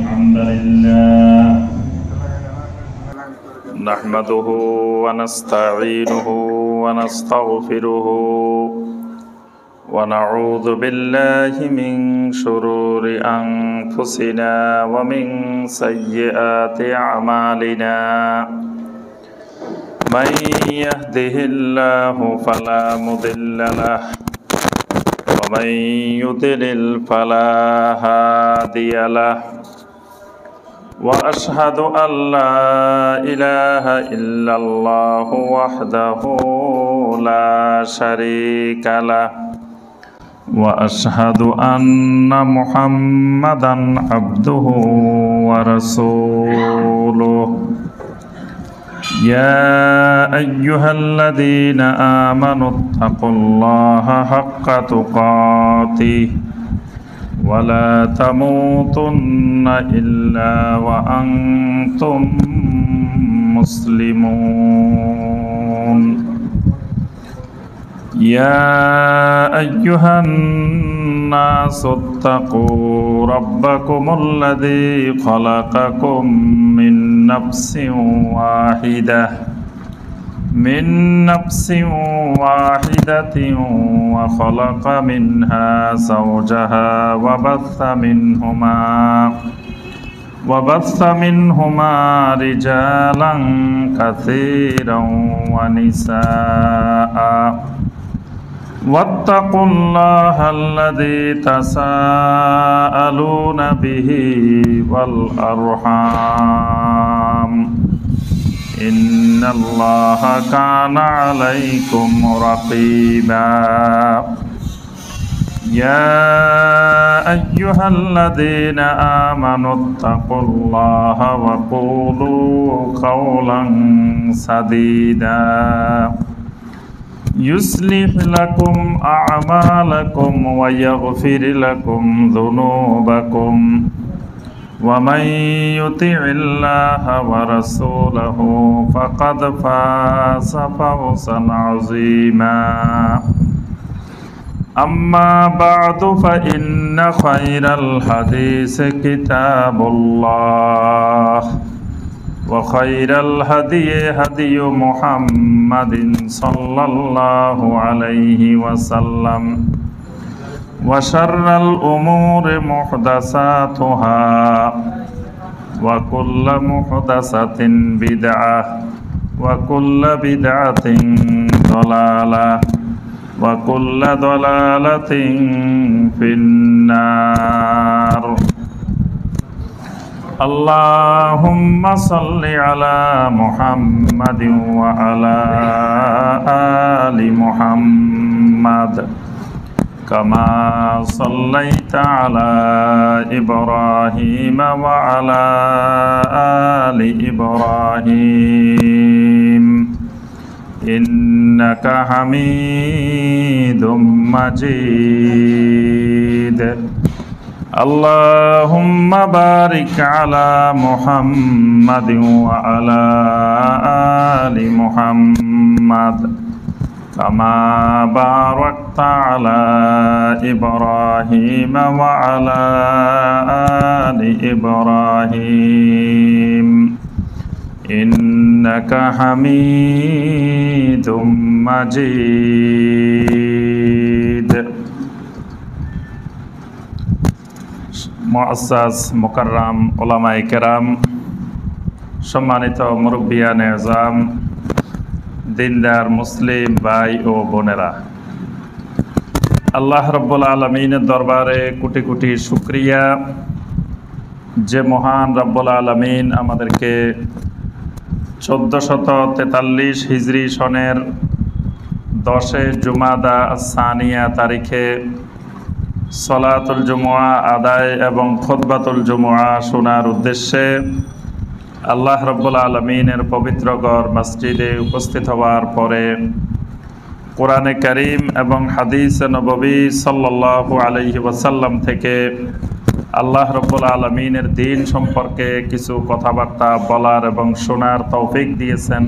الحمد لله نحمده ونستعينه ونستغفره ونعوذ بالله من شرور أنفسنا ومن سيئات أعمالنا من يهده الله فلا مضل له ومن يضلل فلا هادي له وأشهد أن لا إله إلا الله وحده لا شريك له وأشهد أن محمدًا عبده ورسوله يا أيها الذين آمنوا اتقوا الله حق تقاته ولا تموتن إلا وأنتم مسلمون يا أيها الناس اتقوا ربكم الذي خلقكم من نفس واحدة وخلق منها زوجها وبث منهما رجالا كثيرا ونساء واتقوا الله الذي تساءلون به والأرحام إن الله كان عليكم رقيبا يا أيها الذين آمنوا اتقوا الله وقولوا قولا سديدا يصلح لكم أعمالكم ويغفر لكم ذنوبكم ومن يطع الله ورسوله فقد فاز فوزا عظيما أما بعد فإن خير الحديث كتاب الله وخير الهدي هدي محمد صلى الله عليه وسلم وشر الأمور محدثاتها وكل محدثة بدعة وكل بدعة ضلالة وكل ضلالة في النار اللهم صل على محمد وعلى آل محمد كما صليت على إبراهيم وعلى آل إبراهيم إنك حميد مجيد اللهم بارك على محمد وعلى آل محمد كما باركت على إبراهيم وعلى آل إبراهيم إنك حميد مجيد মুআজ্জাজ মুকাররাম উলামায়ে কেরাম সম্মানিত মুরব্বিয়ানে আযম দিনদার মুসলিম ভাই ও বোনেরা আল্লাহ রাব্বুল আলামিনের দরবারে কোটি কোটি শুকরিয়া যে মহান রাব্বুল আলামিন আমাদেরকে 1443 হিজরি সনের 10 জুমাদা সানিয়া তারিখে সলাতুল জুমুআ আদায় এবং খুতবাতুল জুমুআ শোনার উদ্দেশ্যে আল্লাহ রাব্বুল আলামিনের পবিত্র ঘর মসজিদে উপস্থিত হওয়ার পরে কোরআনে কারীম এবং হাদিসে নববী সাল্লাল্লাহু আলাইহি ওয়াসাল্লাম থেকে আল্লাহ রাব্বুল আলামিনের দ্বীন সম্পর্কে কিছু কথাবার্তা বলার এবং শোনার তৌফিক দিয়েছেন।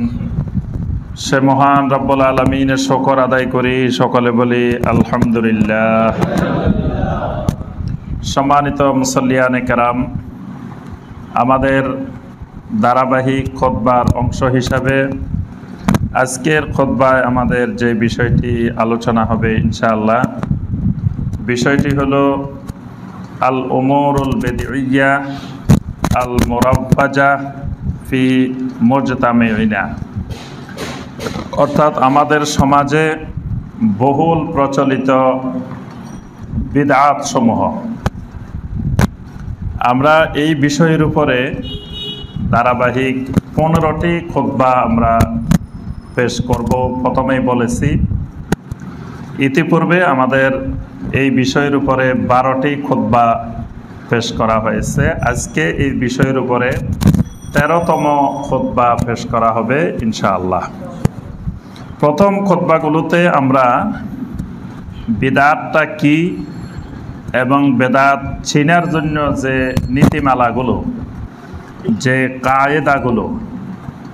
সে মহান রব্বুল আলামিনের শুকর আদায় করি, সকলে বলি আলহামদুলিল্লাহ। সম্মানিত মুসল্লিয়ানে কেরাম, আমাদের ধারাবাহিক খুতবার অংশ হিসাবে আজকের খুতবায় আমাদের যে বিষয়টি আলোচনা হবে ইনশাআল্লাহ, বিষয়টি হলো আল উমুরুল বিদইয়া আল মুরাব্বাজা ফি মুজতামিইনা, অর্থাৎ আমাদের সমাজে বহুল প্রচলিত বিদআত সমূহ। আমরা এই বিষয়ের উপরে ধারাবাহিক 15টি খুতবা আমরা পেশ করব। প্রথমেই বলেছি ইতিপূর্বে আমাদের এই বিষয়ের উপরে 12টি খুতবা পেশ করা হয়েছে। আজকে এই বিষয়ের উপরে 13তম খুতবা পেশ করা হবে ইনশাআল্লাহ। প্রথম খুতবাগুলোতে আমরা বিদআতটা কি এবং বেদাত চিনার জন্য যে নীতিমালাগুলো, যে কায়েদাগুলো,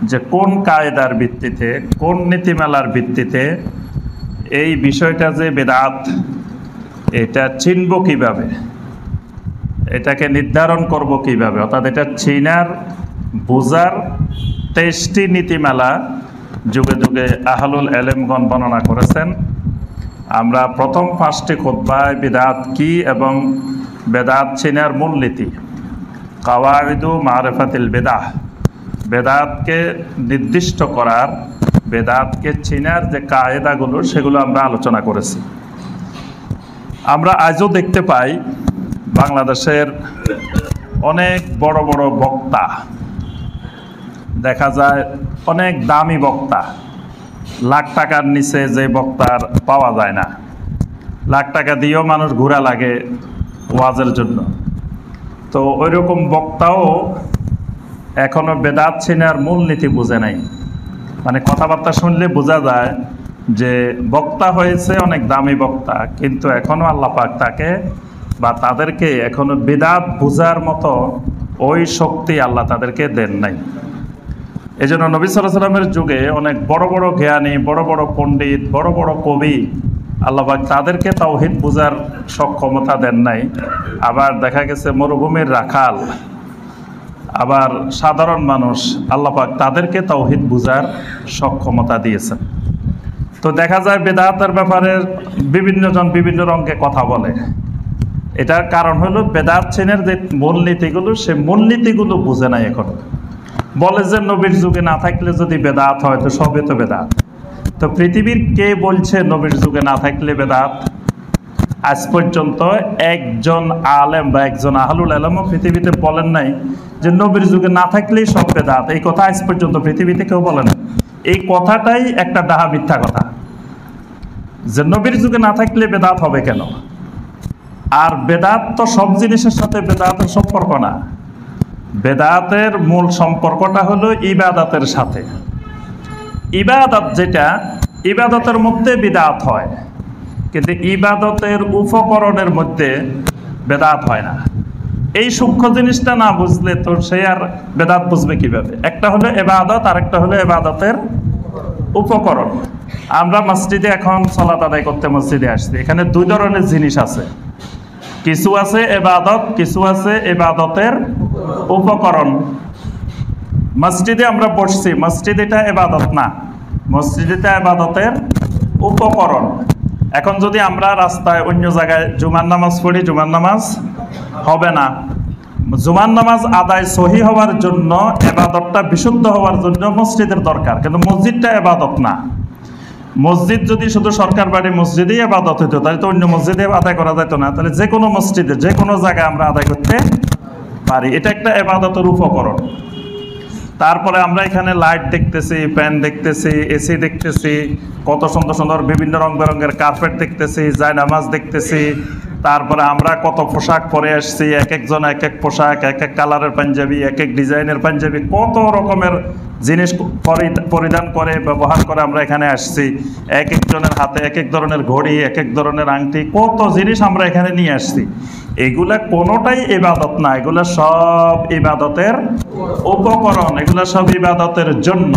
যে কোন কায়েদার ভিত্তিতে, কোন নীতিমালার ভিত্তিতে এই বিষয়টা যে বেদাত, এটা চিনব কিভাবে, এটাকে নির্ধারণ করব কিভাবে, অর্থাৎ এটা চিনার বোঝার 23টি নীতিমালা যুগে যুগে আহলুল ইলমগণ বর্ণনা করেছেন। আমরা প্রথম 5টি খুতবায় বিদআত কি এবং বেদাত চিনার মূলনীতি, কাওয়াইদু মারিফাতিল বিদআহ, বেদাতকে নির্দিষ্ট করার, বেদাতকে চিনার যে কায়েদাগুলো সেগুলো আমরা আলোচনা করেছি। আমরা আজও দেখতে পাই বাংলাদেশের অনেক বড় বড় বক্তা, দেখা যায় অনেক দামি বক্তা, লাখ টাকার নিচে যে বক্তার পাওয়া যায় না, লাখ টাকা দিয়েও মানুষ ঘোরা লাগে ওয়াজের জন্য। তো ওই রকম বক্তাও এখনো বেদাত চিনার মূলনীতি বুঝে নাই। মানে কথাবার্তা শুনলে বোঝা যায় যে বক্তা হয়েছে অনেক দামি বক্তা, কিন্তু এখনো আল্লাহ পাক তাকে বা তাদেরকে এখনো বেদাত বুঝার মতো ওই শক্তি আল্লাহ তাদেরকে দেন নাই। এই জন্য নবী সাল্লাল্লাহু আলাইহি ওয়াসাল্লামের যুগে অনেক বড় বড় জ্ঞানী, বড় বড় পণ্ডিত, বড় বড় কবি, আল্লাহ পাক তাদেরকে তাওহীদ বুঝার সক্ষমতা দেন নাই। আবার দেখা গেছে মরুভূমির রাখাল, আবার সাধারণ মানুষ, আল্লাহ পাক তাদেরকে তাওহীদ বুঝার সক্ষমতা দিয়েছেন। তো দেখা যায় বেদাতের ব্যাপারে বিভিন্ন জন বিভিন্ন রঙে কথা বলে। এটার কারণ হলো বেদাত চিনের যে মূলনীতিগুলো, সে মূলনীতিগুলো বুঝে নাই এখন। বলে যে নবীর যুগে না থাকলে যদি বেদাত হয় তো সবে তো বেদাত। তো পৃথিবীর কে বলছে নবীর যুগে না থাকলে বেদাত? আজ পর্যন্ত একজন আলেম বা একজন আহলুল ইলমও পৃথিবীতে বলেন নাই যে নবীর যুগে না থাকলেই সব বেদাত। এই কথা আজ পর্যন্ত পৃথিবীতে কেউ বলে না। এই কথাটাই একটা ডাহা মিথ্যা কথা, যে নবীর যুগে না থাকলে বেদাত হবে কেন? আর বেদাত তো সব জিনিসের সাথে বেদাতের সম্পর্ক না। বেদাতের মূল সম্পর্কটা হলো ইবাদতের সাথে। ইবাদত যেটা, ইবাদতের মধ্যে বিদআত হয়, কিন্তু ইবাদতের উপকরণের মধ্যে বেদাত হয় না। এই সূক্ষ্ম জিনিসটা না বুঝলে তো সে আর বেদাত বুঝবে কিভাবে? একটা হলো ইবাদত, আর একটা হলো ইবাদতের উপকরণ। আমরা মসজিদে এখন সালাত আদায় করতে মসজিদে আসছি, এখানে দুই ধরনের জিনিস আছে, কিছু আছে ইবাদত, কিছু আছে ইবাদতের উপকরণ। মসজিদে আমরা বসছি, মসজিদ এটা ইবাদত না, মসজিদ এটা ইবাদতের উপকরণ। এখন যদি আমরা রাস্তায় অন্য জায়গায় জুমার নামাজ পড়ি, জুমার নামাজ হবে না। জুমার নামাজ আদায় সহি হওয়ার জন্য, ইবাদতটা বিশুদ্ধ হওয়ার জন্য মসজিদের দরকার, কিন্তু মসজিদটা ইবাদত না। মসজিদ যদি শুধু সরকার বাড়ি মসজিদেই ইবাদত হতো, তাহলে তো অন্য মসজিদে আদায় করা যেত না। তাহলে যে কোনো মসজিদে যে কোনো জায়গায় আমরা আদায় করতে পারি, এটা একটা ইবাদতের উপকরণ। তারপরে আমরা এখানে লাইট দেখতেছি, ফ্যান দেখতেছি, এসি দেখতেছি, কত সুন্দর সুন্দর বিভিন্ন রং বেরঙের কার্পেট দেখতেছি, জায়নামাজ দেখতেছি। তারপরে আমরা কত পোশাক পরে আসছি, এক একজন এক এক পোশাক, এক এক কালারের পাঞ্জাবি, এক এক ডিজাইনের পাঞ্জাবি, কত রকমের জিনিস পরিধান করে ব্যবহার করে আমরা এখানে আসছি। এক একজনের হাতে এক এক ধরনের ঘড়ি, এক এক ধরনের আংটি, কত জিনিস আমরা এখানে নিয়ে আসছি। এগুলা কোনোটাই ইবাদত না, এগুলা সব ইবাদতের উপকরণ, এগুলা সব ইবাদতের জন্য।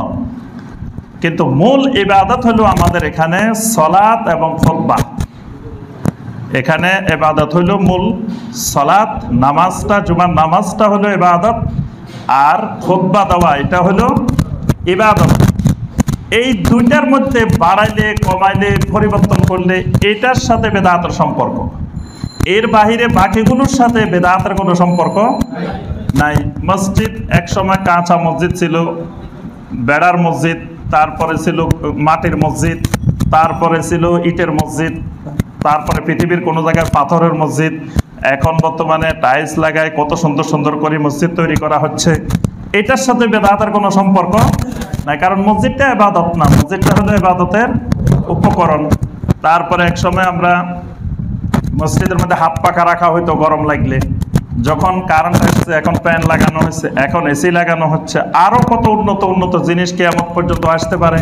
কিন্তু মূল ইবাদত হলো আমাদের এখানে সালাত এবং খুতবা। এখানে ইবাদত হলো মূল সালাত, নামাজটা, জুমার নামাজটা হলো ইবাদত, আর খুতবা দেওয়া এটা হলো ইবাদত। এই দুইটার মধ্যে বাড়াইলে কমাইলে পরিবর্তন করলে এটার সাথে বেদাতের সম্পর্ক, এর বাহিরে বাকিগুলোর সাথে বেদাতের কোনো সম্পর্ক নাই। মসজিদ একসময় কাঁচা মসজিদ ছিল, বেড়ার মসজিদ, তারপরে ছিল মাটির মসজিদ, তারপরে ছিল ইটের মসজিদ, তারপরে পৃথিবীর কোনো জায়গায় পাথরের মসজিদ, এখন বর্তমানে টাইলস লাগায় কত সুন্দর সুন্দর করে মসজিদ তৈরি করা হচ্ছে। এটার সাথে বেদাতের কোনো সম্পর্ক নাই, কারণ মসজিদটা ইবাদত না, মসজিদটা হলো ইবাদতের উপকরণ। তারপরে একসময় আমরা মসজিদের মধ্যে হাত পাখা রাখা হইতো গরম লাগলে, যখন কারেন্ট আসছে এখন ফ্যান লাগানো হয়েছে, এখন এসি লাগানো হচ্ছে, আরো কত উন্নত উন্নত জিনিস কিয়ামত পর্যন্ত আসতে পারে।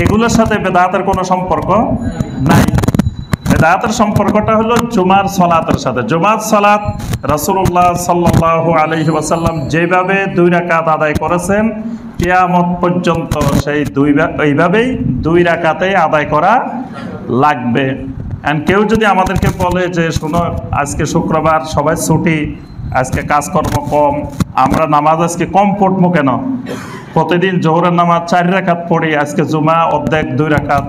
এগুলোর সাথে বেদাতের কোনো সম্পর্ক নাই। বেদাতের সম্পর্কটা হলো জুমার সালাতের সাথে। জুমার সালাত রাসূলুল্লাহ সাল্লাল্লাহু আলাইহি ওয়াসাল্লাম যেভাবে 2 রাকাত আদায় করেছেন কিয়ামত পর্যন্ত সেই এইভাবেই 2 রাকাতেই আদায় করা লাগবে। এন্ড কেউ যদি আমাদেরকে বলে যে শোনো আজকে শুক্রবার সবাই ছুটি, আজকে কাজকর্ম কম, আমরা নামাজ আজকে কম পড়বো কেন, প্রতিদিন জোহরের নামাজ 4 রাকাত পড়ি, আজকে জুমা অর্ধেক 2 রাকাত,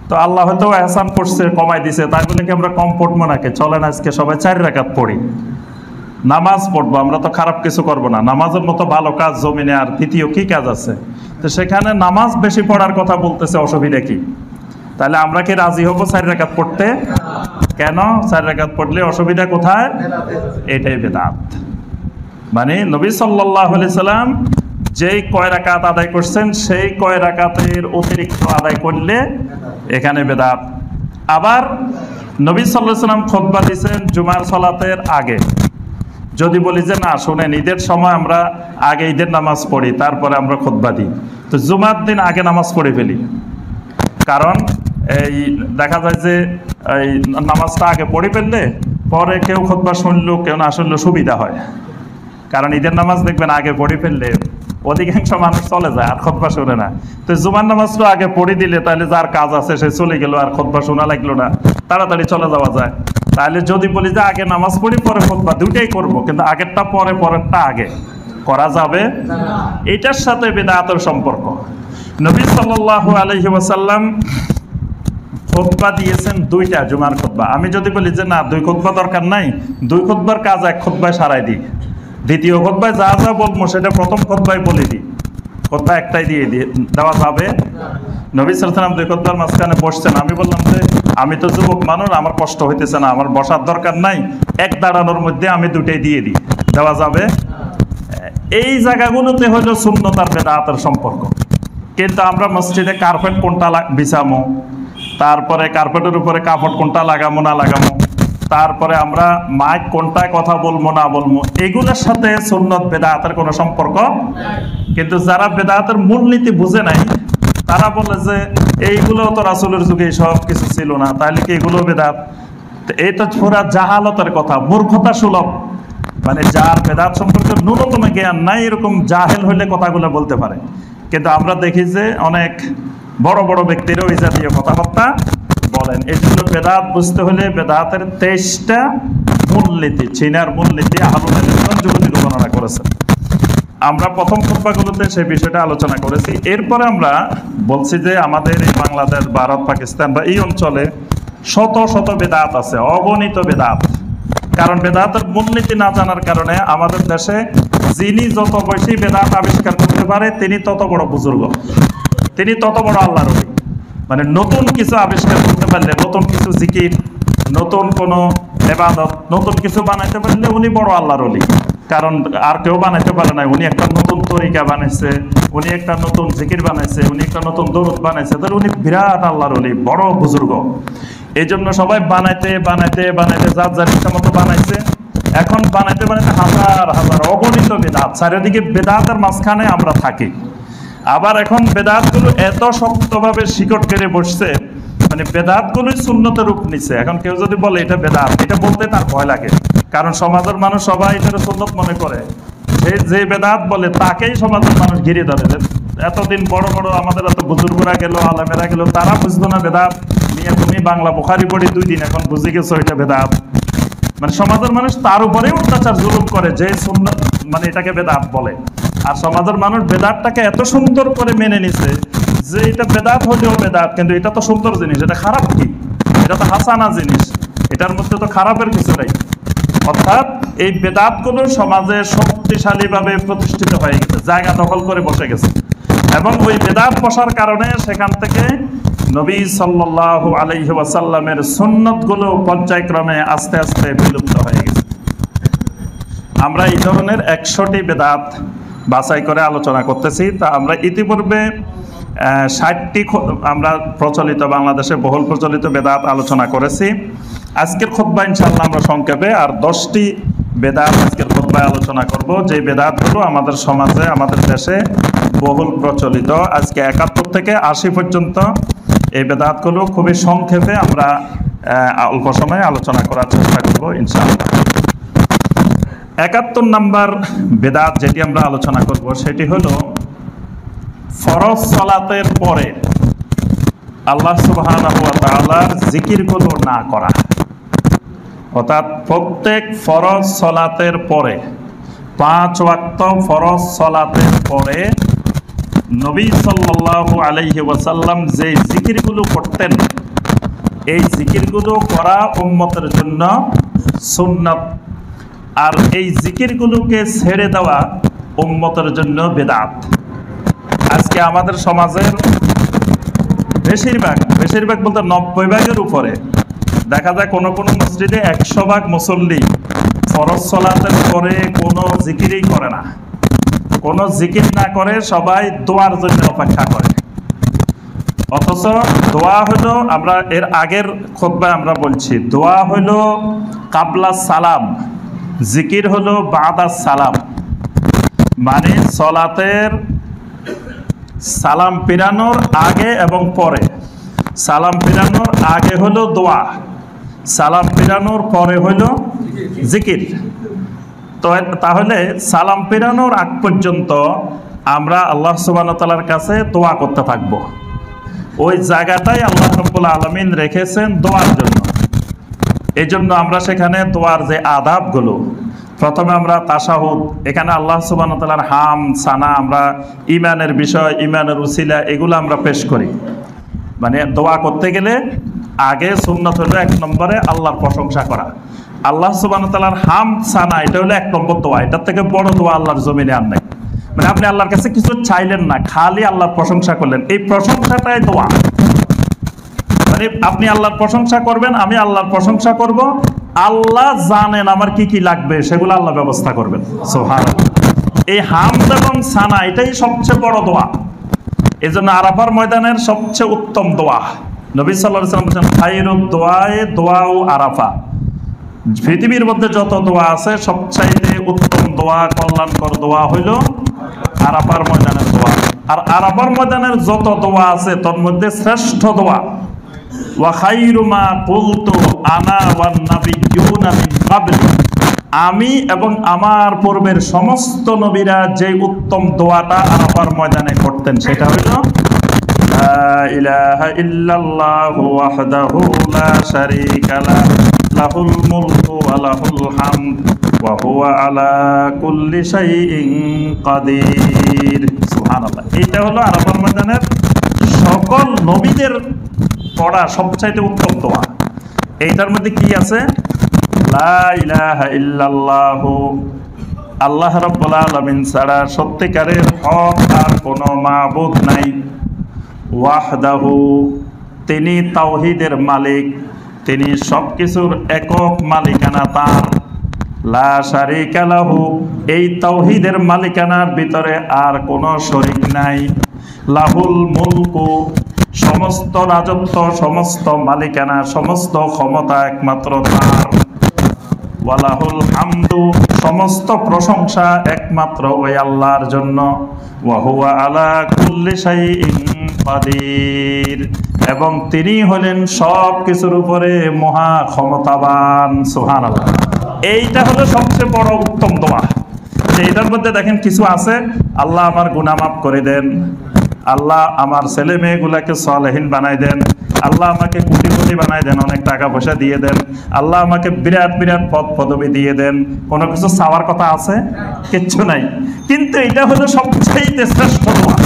তো আল্লাহ হয়তো এহসান করছে কমাই দিছে, তাই বলে কি আমরা কম পড়বো নাকি? চলেন আজকে সবাই 4 রাকাত পড়ি, নামাজ পড়বো, আমরা তো খারাপ কিছু করব না। নামাজের মতো ভালো কাজ জমিনে আর দ্বিতীয় কি কাজ আছে? তো সেখানে নামাজ বেশি পড়ার কথা বলতেছে, অসুবিধা কি? তাহলে আমরা কি রাজি হব 4 রাকাত পড়তে? কেন 4 রাকাত পড়লে অসুবিধা কোথায়? এটাই বেদাত। মানে নবী সাল্লাল্লাহু আলাইহি সাল্লাম যেই কয় রাকাত আদায় করছেন সেই কয় রাকাতের অতিরিক্ত আদায় করলে এখানে বেদাত। আবার নবী সাল্লাল্লাহু আলাইহি সাল্লাম খুতবা দিয়েছেন জুমার সালাতের আগে। যদি বলি যে না শুনেন ঈদের সময় আমরা আগে ঈদের নামাজ পড়ি তারপরে আমরা খুতবা দিই, তো জুমার দিন আগে নামাজ পড়ে ফেলি, কারণ এই দেখা যায় যে এই নামাজটা আগে পড়ে ফেললে পরে কেউ খুতবা শুনলো কেউ না শুনলো সুবিধা হয়। কারণ ঈদের নামাজ দেখবেন আগে পড়ে ফেললে অধিকাংশ মানুষ চলে যায় আর খুতবা শুনে না। তো জুমার নামাজটা আগে পড়ে দিলে তাহলে যার কাজ আছে সে চলে গেল, আর খুতবা শোনা লাগলো না, তাড়াতাড়ি চলে যাওয়া যায়। তাহলে যদি বলি যে আগে নামাজ পড়ি পরে খুতবা, দুইটাই করব, কিন্তু আগেরটা পরে পরেরটা আগে করা যাবে, এটার সাথে বিদআতের সম্পর্ক। নবী সাল্লাল্লাহু আলাইহি ওয়াসাল্লাম খুতবা দিয়েছেন 2টা জুমার খুতবা। আমি যদি বলি যে না 2 খুতবা দরকার নাই, 2 খুতবার কাজ 1 খুতবায় সারাই দিই, দ্বিতীয় খুতবায় যা যা বলবো সেটা প্রথম খুতবায় বলে দিই, খুতবা একটাই দিয়ে দেওয়া যাবে? নবী সাল্লাল্লাহু আলাইহি ওয়াসাল্লাম 2 খুতবার মাঝখানে বসছেন, আমি বললাম যে আমি তো যুবক মানুষ, আমার কষ্ট হইতেছে না, আমার বসার দরকার নাই, এক দাঁড়ানোর মধ্যে আমি 2টাই দিয়ে দিই, দেওয়া যাবে? এই জায়গাগুলোতে হলো সুন্নত আর বেদাতের সম্পর্ক। কিন্তু আমরা মসজিদে কার্পেট কোনটা বিছামো, তারপরে কার্পেটের উপরে কাপড় কোনটা লাগামো না লাগামো, তারপরে আমরা মাইক কোনটায় কথা বলবো না বলবো, এগুলোর সাথে সুন্নত বেদাতের কোনো সম্পর্ক। কিন্তু যারা বেদাতের মূলনীতি বুঝে নাই তারা বলে যে এইগুলো তো রাসূলের যুগে সব কিছু ছিল না, তাহলে কি এগুলো বেদাত? এই তো পুরা জাহালতের কথা, মূর্খতা সুলভ। মানে যার বেদাত সম্পর্কে ন্যূনতম জ্ঞান নাই এরকম জাহেল হইলে কথাগুলো বলতে পারে। কিন্তু আমরা দেখি যে অনেক বড় বড় ব্যক্তিরাও এই জাতীয় কথাবার্তা বলেন। এই জন্য বেদাত বুঝতে হলে বেদাতের 23টা মূলনীতি, চিনার মূলনীতি আহলুল ইলম যুবতী বর্ণনা করেছেন। আমরা প্রথম খুতবাগুলোতে সেই বিষয়টা আলোচনা করেছি। এরপরে আমরা বলছি যে আমাদের এই বাংলাদেশ, ভারত, পাকিস্তান বা এই অঞ্চলে শত শত বেদাত আছে, অগণিত বেদাত। কারণ বেদাতের মূলনীতি না জানার কারণে আমাদের দেশে যিনি যত বেশি বেদাত আবিষ্কার করতে পারে তিনি তত বড় বুজুর্গ, তিনি তত বড় আল্লাহর ওলি। মানে নতুন কিছু আবিষ্কার করতে পারলে, নতুন কিছু জিকির, নতুন কোনো ইবাদত, নতুন কিছু বানাইতে পারলে উনি বড় আল্লাহর ওলি। কারণ আর কেউ বানাইতে পারে না, উনি একটা নতুন তরিকা বানাইছে, উনি একটা নতুন জিকির বানাইছে, উনি একটা নতুন দরুদ বানাইছে, তাহলে উনি বিরাট আল্লাহর ওলি, বড় বুজুর্গ। এই জন্য সবাই বানাইতে বানাইতে বানাইতে যার যার ইচ্ছা মতো বানাইছে। এখন বানাইতে বানাইতে হাজার হাজার অগণিত বেদাত, চারিদিকে বেদাতের মাঝখানে আমরা থাকি। আবার এখন বেদাতগুলো এত শক্তভাবে শিকড় কেড়ে বসছে, মানে বেদাতগুলোই সুন্নতের রূপ নিচ্ছে। এখন কেউ যদি বলে এটা বেদাত, এটা বলতে তার ভয় লাগে, কারণ সমাজের মানুষ সবাই এটা সুন্নত মনে করে। যে বেদাত বলে তাকেই সমাজের মানুষ ঘিরে ধরে। এতদিন বড় বড় আমাদের এত বুজুর্গরা গেল, আলেমেরা গেল, তারা বুঝতো না বেদাত নিয়ে। তুমি বাংলা বুখারি পড়ি 2 দিন, এখন বুঝে গেছো এটা বেদাত। মানে সমাজের মানুষ তার উপরেই অত্যাচার জুলুম করে, যে সুন্নত মানে এটাকে বেদাত বলে। আর সমাজের মানুষ বেদাতটাকে এত সুন্দর করে মেনে নিছে যে এটা বেদাত হলেও বেদাত, কিন্তু এটা তো সুন্দর জিনিস, এটা খারাপ কি? এটা তো হাসানা জিনিস, এটার মধ্যে তো খারাপের কিছু নাই। অর্থাৎ এই বেদাতগুলো সমাজে শক্তিশালীভাবে প্রতিষ্ঠিত হয়ে গেছে, জায়গা দখল করে বসে গেছে, এবং ওই বেদাত বসার কারণে সেখান থেকে নবী সাল্লাল্লাহু আলাইহি ওয়াসাল্লামের সুন্নতগুলো পর্যায়ক্রমে আস্তে আস্তে বিলুপ্ত হয়ে গেছে। আমরা এই ধরনের 100টি বেদাত বাছাই করে আলোচনা করতেছি। তা আমরা ইতিপূর্বে 60টি আমরা প্রচলিত, বাংলাদেশে বহুল প্রচলিত বেদাত আলোচনা করেছি। আজকের খুতবা ইনশাআল্লাহ আমরা সংক্ষেপে আর 10টি বেদাত আজকের খুতবায় আলোচনা করব, যে বেদাতগুলো আমাদের সমাজে, আমাদের দেশে বহুল প্রচলিত। আজকে 71 থেকে 80 পর্যন্ত এই বেদাতগুলো খুবই সংক্ষেপে আমরা অল্প সময়ে আলোচনা করার চেষ্টা করব ইনশাআল্লাহ। 71 নম্বর বেদাত যেটি আমরা আলোচনা করব সেটি হলো ফরজ সালাতের পরে আল্লাহ সুবহানাহু ওয়া তাআলার জিকিরগুলো না করা। অর্থাৎ প্রত্যেক ফরজ সালাতের পরে, 5 ওয়াক্ত ফরজ সালাতের পরে নবী সাল্লাল্লাহু আলাইহি ওয়াসাল্লাম যে জিকিরগুলো করতেন, এই জিকিরগুলো করা উম্মতের জন্য সুন্নাত, আর এই জিকিরগুলোকে ছেড়ে দেওয়া উম্মতের জন্য বেদাত। আজকে আমাদের সমাজের বেশিরভাগ বলতে 90% উপরে দেখা যায় কোনো কোনো মসজিদে 100% মুসল্লি ফরজ সালাতের পরে কোনো জিকিরই করে না, কোনো জিকির না করে সবাই দোয়ার জন্য অপেক্ষা করে। অথচ দোয়া হলো, আমরা এর আগের খুতবায় আমরা বলছি, দোয়া হলো কাবলা সালাম, জিকির হলো বাদা সালাম। মানে সালাতের সালাম ফিরানোর আগে এবং পরে। সালাম ফিরানোর আগে হলো দোয়া, সালাম ফিরানোর পরে হলো জিকির। তো তাহলে সালাম ফিরানোর আগ পর্যন্ত আমরা আল্লাহ সুবহানাহু ওয়া তাআলার কাছে দোয়া করতে থাকব। ওই জায়গাটাই আল্লাহ রাব্বুল আলামিন রেখেছেন দোয়ার জন্য। এই জন্য আমরা সেখানে দোয়ার যে আদাবগুলো, প্রথমে আমরা তাশাহুদ, এখানে আল্লাহ সুবহানাহু ওয়া তাআলার হাম সানা, আমরা ইমানের বিষয়, ইমানের উসিলা, এগুলো আমরা পেশ করি। মানে দোয়া করতে গেলে আগে সুন্নাত হলো 1 নম্বরে আল্লাহর প্রশংসা করা। আল্লাহ সুবহানাহু ওয়া তাআলার হাম সানা, এটা হলো 1 নম্বর দোয়া। এটার থেকে বড় দোয়া আল্লাহর জমিনে আর নাই। মানে আপনি আল্লাহর কাছে কিছু চাইলেন না, খালি আল্লাহর প্রশংসা করলেন, এই প্রশংসাটাই দোয়া। মানে আপনি আল্লাহর প্রশংসা করবেন, আমি আল্লাহর প্রশংসা করব, আল্লাহ জানেন আমার কি কি লাগবে, সেগুলো আল্লাহ ব্যবস্থা করবেন। সুবহানাল্লাহ। এই হামদ এবং সানা এটাই সবচেয়ে বড় দোয়া। এই জন্য আরাফার ময়দানের সবচেয়ে উত্তম দোয়া, নবী সাল্লাল্লাহু আলাইহি ওয়াসাল্লাম বলেছেন, খায়রুদ দুআয়ে দুআউ আরাফা। পৃথিবীর মধ্যে যত দোয়া আছে সবচাইতে উত্তম দোয়া, কল্যাণকর দোয়া হইল আরাফার ময়দানের দোয়া। আর আরাফার ময়দানের যত দোয়া আছে তার মধ্যে শ্রেষ্ঠ দোয়া, ওয়া খায়রু মা কুলতু আনা ওয়ান নাবিয়্যুনা মিন ক্বাবলি, আমি এবং আমার পূর্বের সমস্ত নবীরা যে উত্তম দোয়াটা আরাফার ময়দানে করতেন সেটা হইল লা ইলাহা ইল্লাল্লাহু ওয়াহদাহু লা শারীকা লাহু লাহুল মুলকু ওয়া লাহুল হামদ ওয়া হুয়া আলা কুল্লি শাইইন কাদির। সুবহানাল্লাহ। এটা হলো আরাফার ময়দানের সকল নবীদের পড়া সবচাইতে উত্তম দোয়া। এইটার মধ্যে কি আছে? লা ইলাহা ইল্লাল্লাহু, আল্লাহ রাব্বুল আলামিন ছাড়া সত্যিকারের হক আর কোনো মাবুদ নাই। ওয়াহদাহু, তিনি তাওহীদের মালিক, তিনি সবকিছুর একক মালিকানা তার। লা শারীকা লাহু, এই তাওহীদের মালিকানার ভিতরে আর কোনো শরীক নাই। লাহুল মুলকু, সমস্ত রাজত্ব, সমস্ত মালিকানা, সমস্ত ক্ষমতা একমাত্র তার। ওয়ালাহুল হামদু, সমস্ত প্রশংসা একমাত্র ওই আল্লাহর জন্য। ওয়া হুয়া আলা কুল্লি শাইইন কাদির, এবং তিনি হলেন সব কিছুর উপরে মহা ক্ষমতাবান। সুবহানাল্লাহ। এইটা হলো সবচেয়ে বড় উত্তম দোয়া। এইটার মধ্যে দেখেন কিছু আছে, আল্লাহ আমার গুনাহ মাফ করে দেন, আল্লাহ আমার ছেলে মেয়েগুলাকে সালেহীন বানাই দেন, আল্লাহ আমাকে কোটিপতি বানাই দেন, অনেক টাকা পয়সা দিয়ে দেন, আল্লাহ আমাকে বিরাট বিরাট পদ পদবি দিয়ে দেন। কোনো কিছু চাওয়ার কথা আছে? কিচ্ছু নাই। কিন্তু এটা হলো সবচেয়ে শ্রেষ্ঠ দোয়া।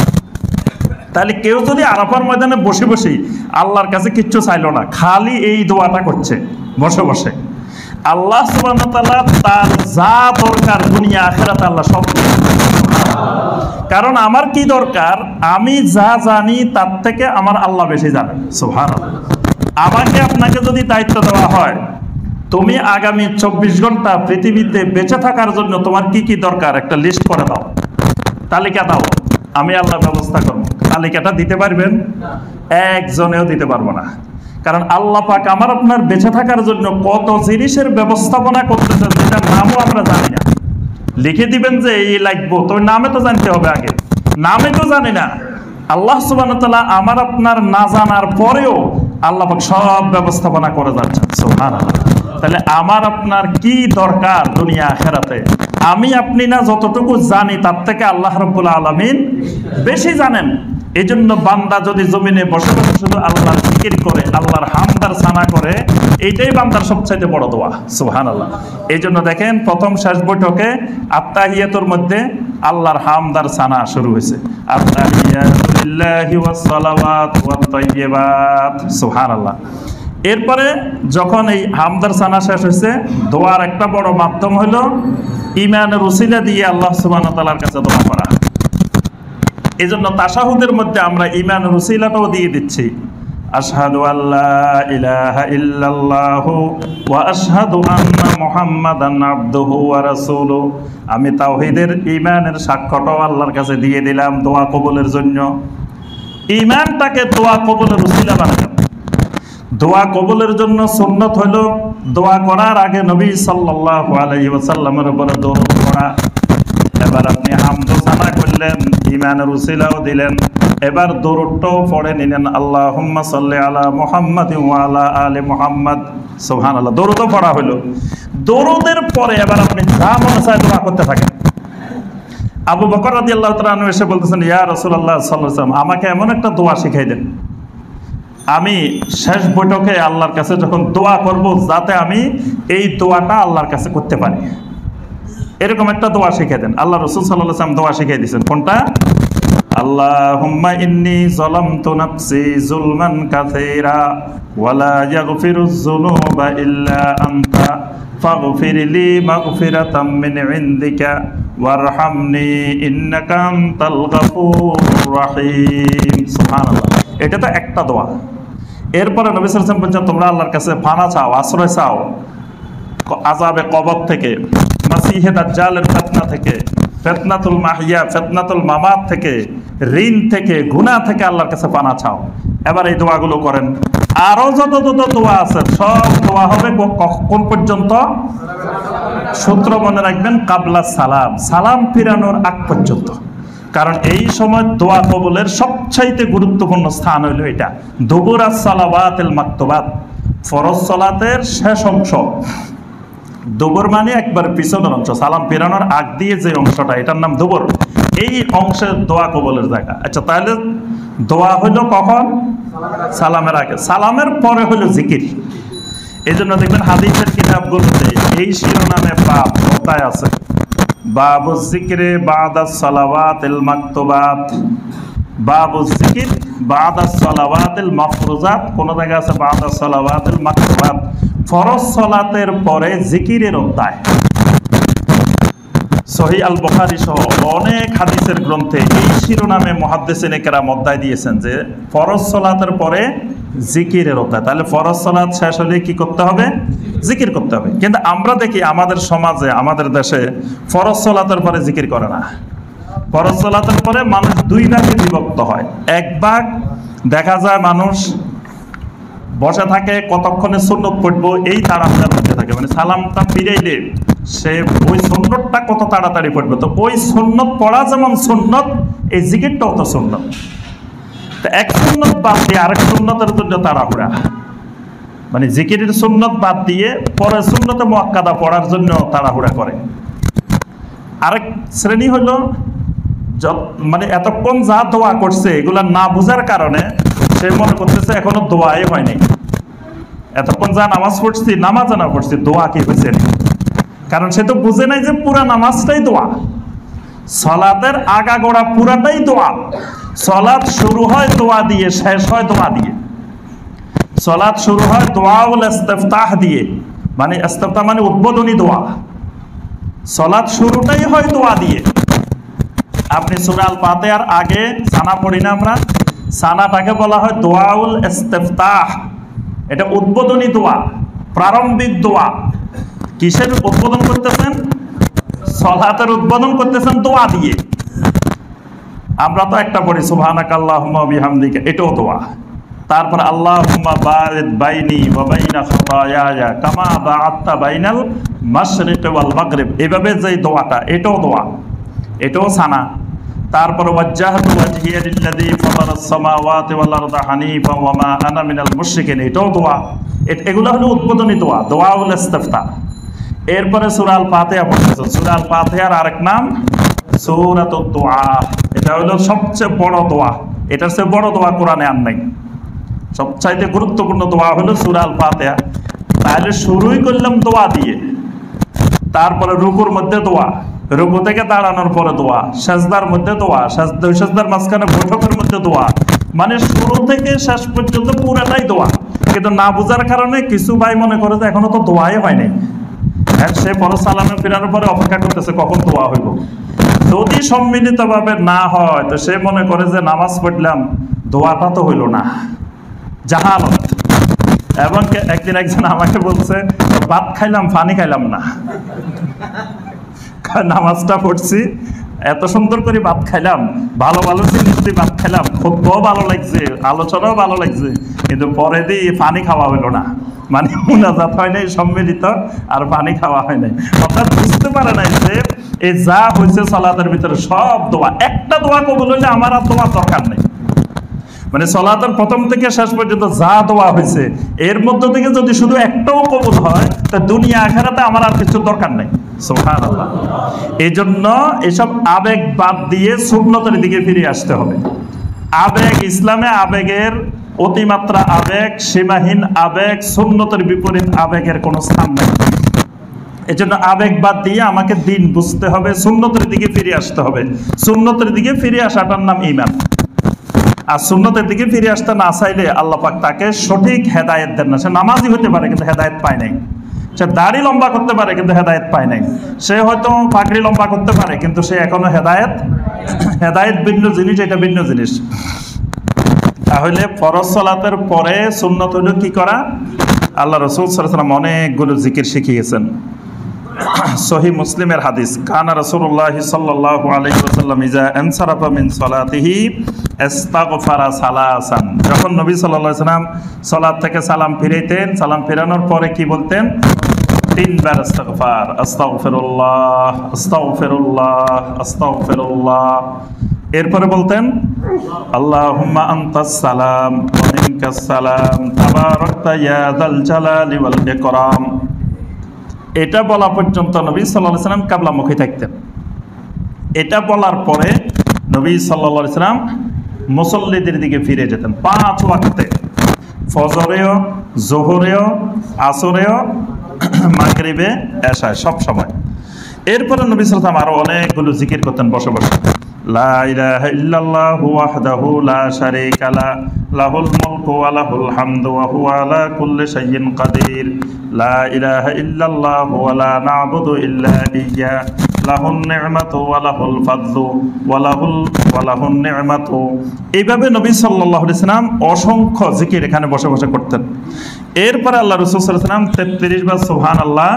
তাহলে কেউ যদি আরাফার ময়দানে বসে বসে আল্লাহর কাছে কিচ্ছু চাইলো না, খালি এই দোয়াটা করছে বসে বসে, আল্লাহ সুবহানাহু ওয়া তাআলা তার যা দরকার দুনিয়া আখিরাত আল্লাহ সব। কারণ আমার কি দরকার, আমি যা জানি তার থেকে আমার আল্লাহ বেশি জানেন। সুবহানাল্লাহ। আমাকে আপনাকে যদি দায়িত্ব দেওয়া হয়, তুমি আগামী 24 ঘন্টা পৃথিবীতে বেঁচে থাকার জন্য তোমার কি কি দরকার একটা লিস্ট করে দাও, তালিকা দাও, আমি আল্লাহ ব্যবস্থা করবো। তালিকাটা দিতে পারবেন? একজনেও দিতে পারবো না। কারণ আল্লাহ পাক আমার আপনার বেঁচে থাকার জন্য কত জিনিসের ব্যবস্থাপনা করতেছেন যেটার নামও আমরা জানি না। লিখে দিবেন যে এই লাগবো, তো নামে তো জানতে হবে আগে, নামে তো জানি না। আল্লাহ সুবহানাহু ওয়া তাআলা আমার আপনার না জানার পরেও আল্লাহ পাক সব ব্যবস্থাপনা করে যাচ্ছেন। সুবহানাল্লাহ। তাহলে আমার আপনার কি দরকার দুনিয়া আখিরাতে, আমি আপনি না যতটুকু জানি তার থেকে আল্লাহ রাব্বুল আলামিন বেশি জানেন। এই জন্য বান্দা যদি জমিনে বসে বসে শুধু আল্লাহর জিকির করে, আল্লাহর হামদার সানা করে, এইটাই বান্দার সবচাইতে বড় দোয়া। সুবহানাল্লাহ। এই জন্য দেখেন প্রথম শেষ বৈঠকে আত্তাহিয়াতুর মধ্যে আল্লাহর হামদার সানা শুরু হয়েছে, আত্তাহিয়াতু লিল্লাহি ওয়াস সালাওয়াতু ওয়াত তাইয়্যিবাত। সুবহানাল্লাহ। এরপরে যখন এই হামদার সানা শেষ হয়েছে, দোয়ার একটা বড় মাধ্যম হলো ঈমানের উসিলা দিয়ে আল্লাহ সুবহানাহু ওয়া তাআলার কাছে দোয়া করা। এই জন্য তাশাহুদের মধ্যে আমরা ঈমানের উসিলাটাও দিয়ে দিচ্ছি, আশহাদু আল্লা ইলাহা ইল্লাল্লাহু ওয়া আশহাদু আন্না মুহাম্মাদান আবদুহু ওয়া রাসূলুহু। আমি তাওহীদের ঈমানের সাক্ষ্যটাও আল্লাহর কাছে দিয়ে দিলাম দোয়া কবুলের জন্য। ঈমানটাকে দোয়া কবুলের উসিলা বানালাম। দোয়া কবুলের জন্য সুন্নত হলো দোয়া করার আগে নবী সাল্লাল্লাহু আলাইহি ওয়াসাল্লামের উপরে দরুদ পড়া। এবার আপনি হামদ সানা করলেন, ঈমানের উসিলাও দিলেন, এবার দরুদটাও পড়ে নিলেন, আল্লাহুম্মা সাল্লি আলা মুহাম্মাদ ওয়া আলা আলি মুহাম্মাদ। সুবহানাল্লাহ। দরুদও পড়া হলো। দরুদের পরে এবার আপনি যা মনে চায় দোয়া করতে থাকেন। আবু বকর রাদিয়াল্লাহু তাআলা আনহু এসে বলতেছেন, ইয়া রাসূলুল্লাহ সাল্লাল্লাহু আলাইহি ওয়াসাল্লাম, আমাকে এমন একটা দোয়া শিখাই দেন, আমি শেষ বৈঠকে আল্লাহর কাছে যখন দোয়া করব যাতে আমি এই দোয়াটা আল্লাহর কাছে করতে পারি, এরকম একটা দোয়া শিখিয়ে দেন। আল্লাহ রাসূল সাল্লাল্লাহু আলাইহি ওয়াসাল্লাম দোয়া শিখিয়ে দিয়েছেন। কোনটা? আল্লাহুম্মা ইন্নী যালামতু নাফসি যুলমান কাসীরা ওয়া লা ইয়াগফিরুয যুনুবা ইল্লা আনতা ফাগফিরলি মাগফিরাতাম মিন ইনদিকা ওয়ারহামনি ইন্নাকা আনতাল গফুরুর রহিম। সুবহানাল্লাহ। এটা তো একটা দোয়া। এরপরে নবী সাল্লাল্লাহু আলাইহি ওয়াসাল্লাম বলেন, তোমরা আল্লাহর কাছে পানা চাও, আশ্রয় চাও আযাবে কবর থেকে, মাসিহে দাজ্জালের ফিতনা থেকে, ফিতনাতুল মাহইয়া ফিতনাতুল মামাত থেকে, ঋণ থেকে, গুনাহ থেকে আল্লাহর কাছে পানা চাও। এবার এই দোয়াগুলো করেন। আরো যত দোয়া আছে সব দোয়া হবে কোন পর্যন্ত? সূত্র মনে রাখবেন, কাবলা সালাম, সালাম ফিরানোর আগ পর্যন্ত। কারণ এই সময় দোয়া কবুলের সবচাইতে গুরুত্বপূর্ণ স্থান হইল এটা দুবুরাস সালাওয়াতিল মাকতুবাত, ফরজ সালাতের শেষ অংশ। দুবুর মানে একবার পিছনের অংশ, সালাম ফেরানোর আগ দিয়ে যে অংশটা, এটার নাম দুবুর। এই অংশের দোয়া কবুলের জায়গা। আচ্ছা, তাহলে দোয়া হইল কখন? সালামের আগে। সালামের পরে হইল জিকির। এই জন্য দেখবেন হাদিসের কিতাবগুলোতে এই শিরোনামে বাব অধ্যায় আছে, বাবুজ যিকরে বাদাস সালাওয়াতিল মাকতুবাত, বাবুজ যিকির বাদাস সালাওয়াতিল মাফরুজাত, কোন জায়গায় আছে বাদাস সালাওয়াতিল মাকতুবাত, ফরজ সালাতের পরে জিকিরের অধ্যায়। সহিহ আল বুখারী সহ অনেক হাদিসের গ্রন্থে এই শিরোনামে মুহাদ্দিসিনে কেরাম অধ্যায় দিয়েছেন যে ফরজ সালাতের পরে জিকিরের অধ্যায়। তাহলে ফরজ সালাত শেষ হলে কি করতে হবে? জিকির করতে হবে। কিন্তু আমরা দেখি আমাদের সমাজে, আমাদের দেশে ফরজ সালাতের পরে জিকির করে না। ফরজ সালাতের পরে মানুষ দুই ভাগে বিভক্ত হয়। এক ভাগ দেখা যায় মানুষ বসে থাকে, কতক্ষণে সুন্নত পড়বো এই তাড়াহুড়ার মধ্যে থাকে, মানে সালামটা ফিরাইলে সে ওই সুন্নতটা কত তাড়াতাড়ি পড়বে। তো ওই সুন্নত পড়া যেমন সুন্নত, এই জিকিরটাও তো সুন্নত। তো এক সুন্নত বাদ দিয়ে আরেক সুন্নতের জন্য তাড়াহুড়া, মানে জিকিরের সুন্নত বাদ দিয়ে পরে সুন্নতে মুআক্কাদা পড়ার জন্য তাড়াহুড়া করে। আরেক শ্রেণী হলো মানে এতক্ষণ যা দোয়া করছে এগুলা না বোঝার কারণে সে মনে করতেছে এখনো দোয়াই হয়নি। এতক্ষণ যা নামাজ পড়ছি, নামাজ না পড়ছি, দোয়া কি হয়েছে না, কারণ সে তো বুঝে নাই যে পুরা নামাজটাই দোয়া। সলাতের আগাগোড়া পুরাটাই দোয়া। সলাত শুরু হয় দোয়া দিয়ে, শেষ হয় দোয়া দিয়ে। সলাত শুরু হয় দোয়াউল ইস্তিফতাহ দিয়ে, মানে ইস্তিফতাহ মানে উদ্বোধনী দোয়া। সলাত শুরুটাই হয় দোয়া দিয়ে। আপনি সূরা আল ফাতিহার আগে সানা পড়ি না আমরা, সানাটাকে বলা হয় দোয়াউল ইস্তিফতাহ। এটা উদ্বোধনী দোয়া, প্রারম্ভিক দোয়া। কিসের উদ্বোধন করতেছেন? সলাতের উদ্বোধন করতেছেন দোয়া দিয়ে। আমরা তো একটা পড়ি সুবহানাকাল্লাহুম্মা ওয়া বিহামদিকা, এটাও দোয়া। তারপর আল্লাহুম্মা বারিদ বাইনি ওয়া বাইনা খাতায়ায়া কামা বাআদতা বাইনাল মাশরিকি ওয়াল মাগরিব, এভাবে যে দোয়াটা, এটাও দোয়া, এটাও সানা। তারপর ওয়াজ্জাহতু ওয়াজহিয়া লিল্লাযী ফাতারাস সামাওয়াতি ওয়াল আরদা হানিফা ওয়া মা আনা মিনাল মুশরিকিন, এটাও দোয়া। এগুলো হলো উদ্বোধনী দোয়া, দোয়াউল ইস্তিফতাহ। এরপরে সূরা আল ফাতিহা পড়তেছেন। সূরা আল ফাতিহার আরেক নাম সূরাতুদ দুআ। এটা হলো সবচেয়ে বড় দোয়া, এটার চেয়ে বড় দোয়া কোরআনে আর নাই। সবচাইতে গুরুত্বপূর্ণ দোয়া হলো সূরা আল ফাতিহা। তাহলে শুরুই করলাম দোয়া দিয়ে, তারপরে রুকুর মধ্যে দোয়া, রুকু থেকে দাঁড়ানোর পরে দোয়া, সাজদার মধ্যে দোয়া, সাজদার মাঝখানে বৈঠকের মধ্যে দোয়া, মানে শুরু থেকে শেষ পর্যন্ত পুরাটাই দোয়া। কিন্তু না বোঝার কারণে কিছু ভাই মনে করে যে এখনো তো দোয়াই হয়নি। সে পরে সালামে ফেরানোর পরে অপেক্ষা করতেছে কখন দোয়া হইব। যদি সম্মিলিতভাবে না হয় তো সে মনে করে যে নামাজ পড়লাম, দোয়াটা তো হইল না, জাহালত। এবং একদিন একজন আমাকে বলছে ভাত খাইলাম পানি খাইলাম না। নামাজটা পড়ছি, এত সুন্দর করে ভাত খাইলাম, ভালো ভালো জিনিস দিয়ে ভাত খাইলাম, খুবও ভালো লাগছে, আলোচনাও ভালো লাগছে, কিন্তু পরে দিয়ে পানি খাওয়া হইলো না। মানে মুনাজাত হয় নাই সম্মিলিত, আর পানি খাওয়া হয় নাই। অর্থাৎ বুঝতে পারে নাই যে এই যা হয়েছে সালাতের ভিতরে সব দোয়া। একটা দোয়া কবুল হইলে আমার আর দোয়া দরকার নেই। মানে সালাতের প্রথম থেকে শেষ পর্যন্ত যা দোয়া হয়েছে এর মধ্য থেকে যদি শুধু একটাও কবুল হয় তা দুনিয়া আখিরাতে আমার আর কিছু দরকার নেই। সুবহানাল্লাহ। এই জন্য এসব আবেগ বাদ দিয়ে সুন্নতের দিকে ফিরে আসতে হবে। আবেগ, ইসলামে আবেগের অতিমাত্রা আবেগ, সীমাহীন আবেগ, সুন্নতের বিপরীত আবেগের কোনো স্থান নেই। এই জন্য আবেগ বাদ দিয়ে আমাকে দিন বুঝতে হবে, সুন্নতের দিকে ফিরে আসতে হবে। সুন্নতের দিকে ফিরে আসাটার নাম ঈমান। আর সুন্নতের দিকে ফিরে আসতে না চাইলে আল্লাহ পাক তাকে সঠিক হেদায়েত দেন না। সে নামাজি হতে পারে কিন্তু হেদায়েত পায় নাই। সে দাড়ি লম্বা করতে পারে কিন্তু হেদায়েত পায় নাই। সে হয়তো পাগড়ি লম্বা করতে পারে কিন্তু সে এখনো হেদায়েত ভিন্ন জিনিস, এটা ভিন্ন জিনিস। তাহলে ফরজ সালাতের পরে সুন্নত হলো কি করা? আল্লাহ রাসূল সাল্লাল্লাহু আলাইহি ওয়াসাল্লাম অনেকগুলো জিকির শিখিয়েছেন। সহিহ মুসলিমের হাদিস, কানা রাসূলুল্লাহ সাল্লাল্লাহু আলাইহি ওয়াসাল্লাম ইজা আনসারাফা মিন সালাতিহি ইস্তাগফারা সালাসান। যখন নবী সাল্লাল্লাহু আলাইহি ওয়াসাল্লাম সালাত থেকে সালাম ফিরাইতেন, সালাম ফেরানোর পরে কি বলতেন? তিনবার ইস্তিগফার, আস্তাগফিরুল্লাহ আস্তাগফিরুল্লাহ আস্তাগফিরুল্লাহ। এরপরে বলতেন আল্লাহুম্মা আনতাস সালাম ওয়া মিনকাস সালাম তাবারাকতা ইয়া যাল জালালি ওয়াল ইকরাম। এটা বলা পর্যন্ত নবী সাল্লাল্লাহু আলাইহি ওয়াসাল্লাম কিবলামুখী থাকতেন। এটা বলার পরে নবী সাল্লাল্লাহু আলাইহি ওয়াসাল্লাম মুসল্লিদের দিকে ফিরে যেতেন 5 ওয়াক্তে, ফজরেও, যোহরেও, আসরেও, মাগরিবে, এশায়, সব সময়। এরপরে নবী সাল্লাল্লাহু আলাইহি ওয়াসাল্লাম আরো অনেকগুলো জিকির করতেন বসে বসে। লা ইলাহা ইল্লাল্লাহু ওয়াহদাহু লা শারীকা লাহু লাহুল মুলকু ওয়া লাহুল হামদু ওয়া হুয়া আলা কুল্লি শাইইন কাদির। লা ইলাহা ইল্লাল্লাহু ওয়া লা না'বুদু ইল্লা ইয়্যা লাহুন নি'মাতু ওয়া লাহুল ফাদলু ওয়া লাহুন নি'মাতু। এইভাবে নবী সাল্লাল্লাহু আলাইহি ওয়াসাল্লাম অসংখ্য জিকির এখানে বসে বসে করতেন। এরপরে আল্লাহ রাসূল সাল্লাল্লাহু আলাইহি ওয়াসাল্লাম 33 বার সুবহানাল্লাহ,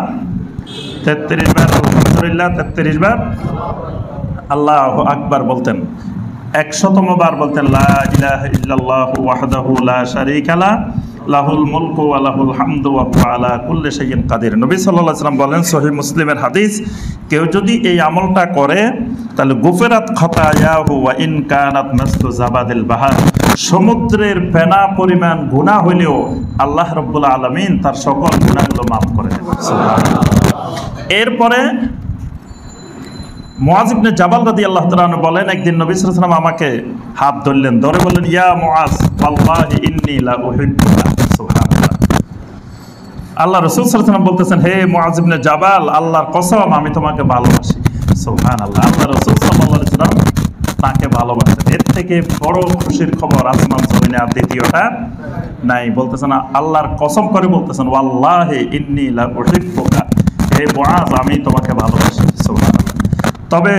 33 বার আলহামদুলিল্লাহ, 33 বার আল্লাহু আকবার বলতেন। 100তম বার বলতেন লা ইলাহা ইল্লাল্লাহু ওয়াহদাহু লা শারীকা লাহু লাহুল মুলকু ওয়া লাহুল হামদু ওয়া হুয়া আলা কুল্লি শাইইন কাদির। নবী সাল্লাল্লাহু আলাইহি ওয়াসাল্লাম বলেন, সহিহ মুসলিমের হাদিস, কেউ যদি এই আমলটা করে তাহলে গুফিরাত খাতায়াহু ওয়া ইন কানাত মাসলু জাবাদিল বাহর। সমুদ্রের ফেনা পরিমাণ গুনাহ হইলেও আল্লাহ রাব্বুল আলামিন তার সকল গুনাহগুলো মাফ করে দেন। সুবহানাল্লাহ। এরপরে মুআজ ইবনে জাবাল রাদিয়াল্লাহু তাআলা আনহু বলেন, একদিন নবী সাল্লাল্লাহু আলাইহি ওয়াসাল্লাম আমাকে হাত ধরলেন, ধরে বললেন, ইয়া মুআজ ওয়াল্লাহি ইন্নী লা উহিব্বুকা। সুবহানাল্লাহ। আল্লাহ রাসূল সাল্লাল্লাহু আলাইহি ওয়াসাল্লাম বলতেছেন, হে মুআজ ইবনে জাবাল, আল্লাহর কসম আমি তোমাকে ভালোবাসি। সুবহানাল্লাহ। আল্লাহ রাসূল সাল্লাল্লাহু আলাইহি ওয়াসাল্লাম তাকে ভালোবাসেন। এর থেকে বড় খুশির খবর আসমান জমিনে আর দ্বিতীয়টা নাই। বলতেছেন, আল্লাহর কসম করে বলতেছেন, ওয়াল্লাহি ইন্নী লা উহিব্বুকা, হে মুআজ আমি তোমাকে ভালোবাসি। সুবহানাল্লাহ। তবে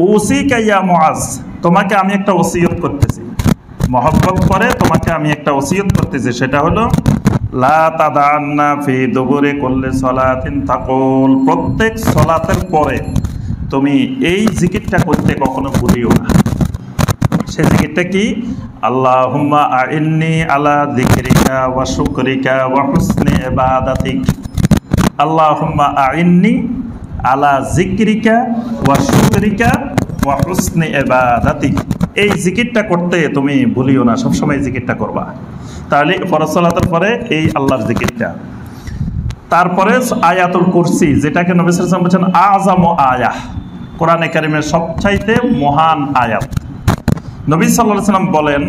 উসিকা ইয়া মুআজ, তোমাকে আমি একটা ওসিয়ত করতেছি, মহব্বত করে তোমাকে আমি একটা ওসিয়ত করতেছি, সেটা হলো লা তাদান্না ফি দুবুরি কুল্লি সালাতিন তাকুল, প্রত্যেক সালাতের পরে তুমি এই জিকিরটা করতে কখনো ভুলিও না। সে জিকিরটা কি? আল্লাহুম্মা আইন্নি আলা যিকরিকা ওয়া শুকরিকা ওয়া হুসনি ইবাদাতিক। আল্লাহুম্মা আইন্নি আলা যিকরিকা ওয়া শুকরিকা ওয়া হুসনি ইবাদাতিক। এই জিকিরটা করতে তুমি ভুলিও না, সবসময় জিকিরটা করবা। তাহলে ফরজ সালাতের পরে এই আল্লাহর জিকিরটা। তারপরে আয়াতুল কুরসি, যেটাকে নবী সাল্লাল্লাহু আলাইহি ওয়াসাল্লাম বলেছেন আযামু আয়াহ, কোরআনে কারিমের সবচাইতে মহান আয়াত। নবী সাল্লাল্লাহু আলাইহি ওয়াসাল্লাম বলেন,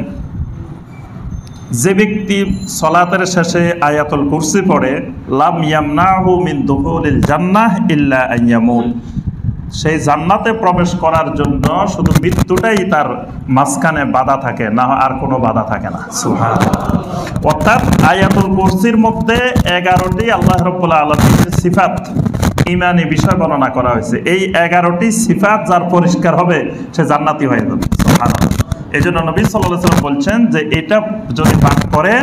যে ব্যক্তি সালাতের শেষে আয়াতুল কুরসি পড়ে, লাম ইয়ামনাহু মিন দুখুলিল জান্নাহ ইল্লা আন ইয়ামুত, সেই জান্নাতে প্রবেশ করার জন্য শুধু মৃত্যুটাই তার মাঝখানে বাধা থাকে, না আর কোনো বাধা থাকে না। সুবহানাল্লাহ। অর্থাৎ আয়াতুল কুরসির মধ্যে 11টি আল্লাহ রাব্বুল আলামিনের সিফাত, ঈমানি বিষয় বর্ণনা করা হয়েছে। এই 11টি সিফাত যার পরিষ্কার হবে সে জান্নাতি হয়ে যাবে। সুবহানাল্লাহ। এই জন্য নবী সাল্লাল্লাহু আলাইহি ওয়াসাল্লাম বলছেন যে এটা যদি পাঠ করে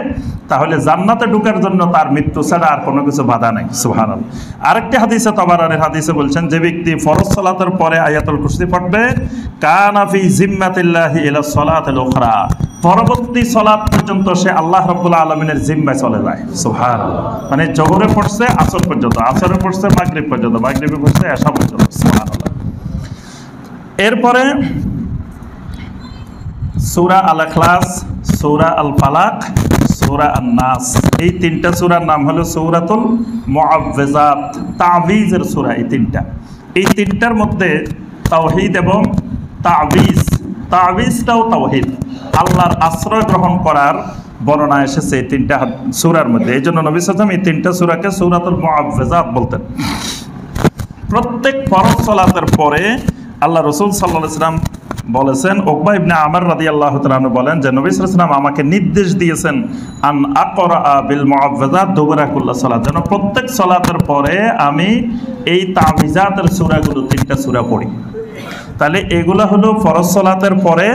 তাহলে জান্নাতে ঢোকার জন্য তার মৃত্যু ছাড়া আর কোনো কিছু বাধা নাই। সুবহানাল্লাহ। আরেকটি হাদিসে, তাবারানির হাদিসে বলছেন, যে ব্যক্তি ফরজ সালাতের পরে আয়াতুল কুরসি পড়বে, কানা ফি জিম্মাতিল্লাহি ইলা সালাতিল উখরা, পরবর্তী সালাত পর্যন্ত সে আল্লাহ রাব্বুল আলামিনের জিম্মায় চলে যায়। সুবহানাল্লাহ। মানে জোহরে পড়ছে আসর পর্যন্ত, আসরে পড়ছে মাগরিব পর্যন্ত, মাগরিবে পড়ছে এশা পর্যন্ত। সুবহানাল্লাহ। এরপরে সূরা আল ইখলাস, সূরা আল ফালাক, সূরা আন-নাস, এই তিনটা সূরার নাম হলো সূরাতুল মুআউযিজাত, তাওয়ীজের সূরা। এই তিনটার মধ্যে তাওহীদ এবং তাওয়ীজ, তাওয়ীজটাও তাওহীদ, আল্লাহর আশ্রয় গ্রহণ করার বর্ণনা এসেছে এই তিনটা সূরার মধ্যে। এই জন্য নবী সাল্লাল্লাহু আলাইহি ওয়াসাল্লাম এই তিনটা সূরাকে সূরাতুল মুআউযিজাত বলতেন। প্রত্যেক ফরজ সালাতের পরে আল্লাহ রাসূল সাল্লাল্লাহু আলাইহি ওয়াসাল্লাম বলেছেন, উকবা ইবনে আমর রাদিয়াল্লাহু তাআলা আনহু বলেন যে নবী সাল্লাল্লাহু আলাইহি ওয়াসাল্লাম আমাকে নির্দেশ দিয়েছেন আন আকরা বিল মুআউযিজাত দুবুরা কুল্লি সালাত, যেন প্রত্যেক সালাতের পরে আমি এই তাওয়ীজাতের সূরাগুলো, তিনটা সূরা পড়ি। তাহলে এগুলা হলো ফরজ সালাতের পরে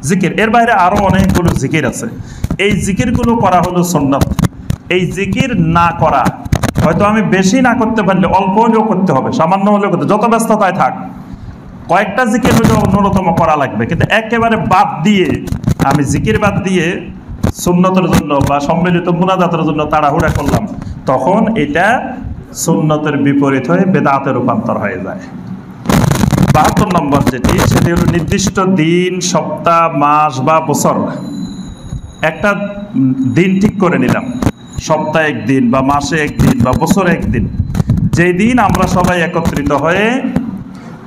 জিকির। এর বাইরে আরো অনেকগুলো জিকির আছে, এই জিকিরগুলো করা হলো সুন্নাত। এই জিকির না করা, হয়তো আমি বেশি না করতে পারলে অল্প হলেও করতে হবে, সামান্য হলেও করতে, যত ব্যস্ততায় থাক কয়েকটা জিকির হলেও ন্যূনতম করা লাগবে। কিন্তু একেবারে বাদ দিয়ে, আমি জিকির বাদ দিয়ে সুন্নতের জন্য বা সম্মিলিত মুনাজাতের জন্য তাড়াহুড়া করলাম, তখন এটা সুন্নতের বিপরীত হয়ে বেদাতে রূপান্তর হয়ে যায়। 72 নম্বর যেটি, সেটি হলো নির্দিষ্ট দিন, সপ্তাহ, মাস বা বছর, একটা দিন ঠিক করে নিলাম, সপ্তাহে একদিন বা মাসে একদিন বা বছরে একদিন, যেই দিন আমরা সবাই একত্রিত হয়ে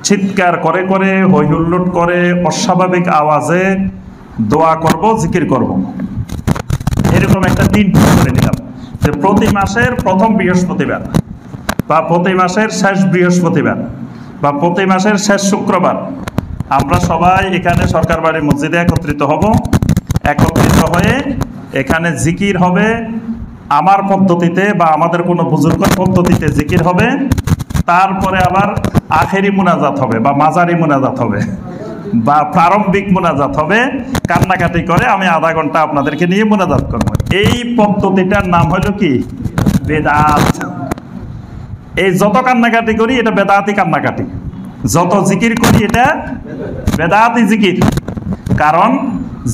চিৎকার করে করে, হৈ হুল্লোড় করে, অস্বাভাবিক আওয়াজে দোয়া করব, জিকির করব। এরকম একটা দিন ঠিক করে নিলাম যে প্রতি মাসের প্রথম বৃহস্পতিবার বা প্রতি মাসের শেষ বৃহস্পতিবার বা প্রতি মাসের শেষ শুক্রবার আমরা সবাই এখানে সরকার বাড়ি মসজিদে একত্রিত হব। একত্রিত হয়ে এখানে জিকির হবে, আমার পদ্ধতিতে বা আমাদের কোনো বুজুর্গের পদ্ধতিতে জিকির হবে। তারপরে আবার আখেরি মুনাজাত হবে বা মাজারি মুনাজাত হবে বা প্রারম্ভিক মুনাজাত হবে, কান্নাকাটি করে আমি আধা ঘন্টা আপনাদেরকে নিয়ে মুনাজাত করব। এই পদ্ধতিটার নাম হলো কি? বেদাত। এই যত কান্নাকাটি করি এটা বেদাতি কান্নাকাটি, যত জিকির করি এটা বেদাতি জিকির। কারণ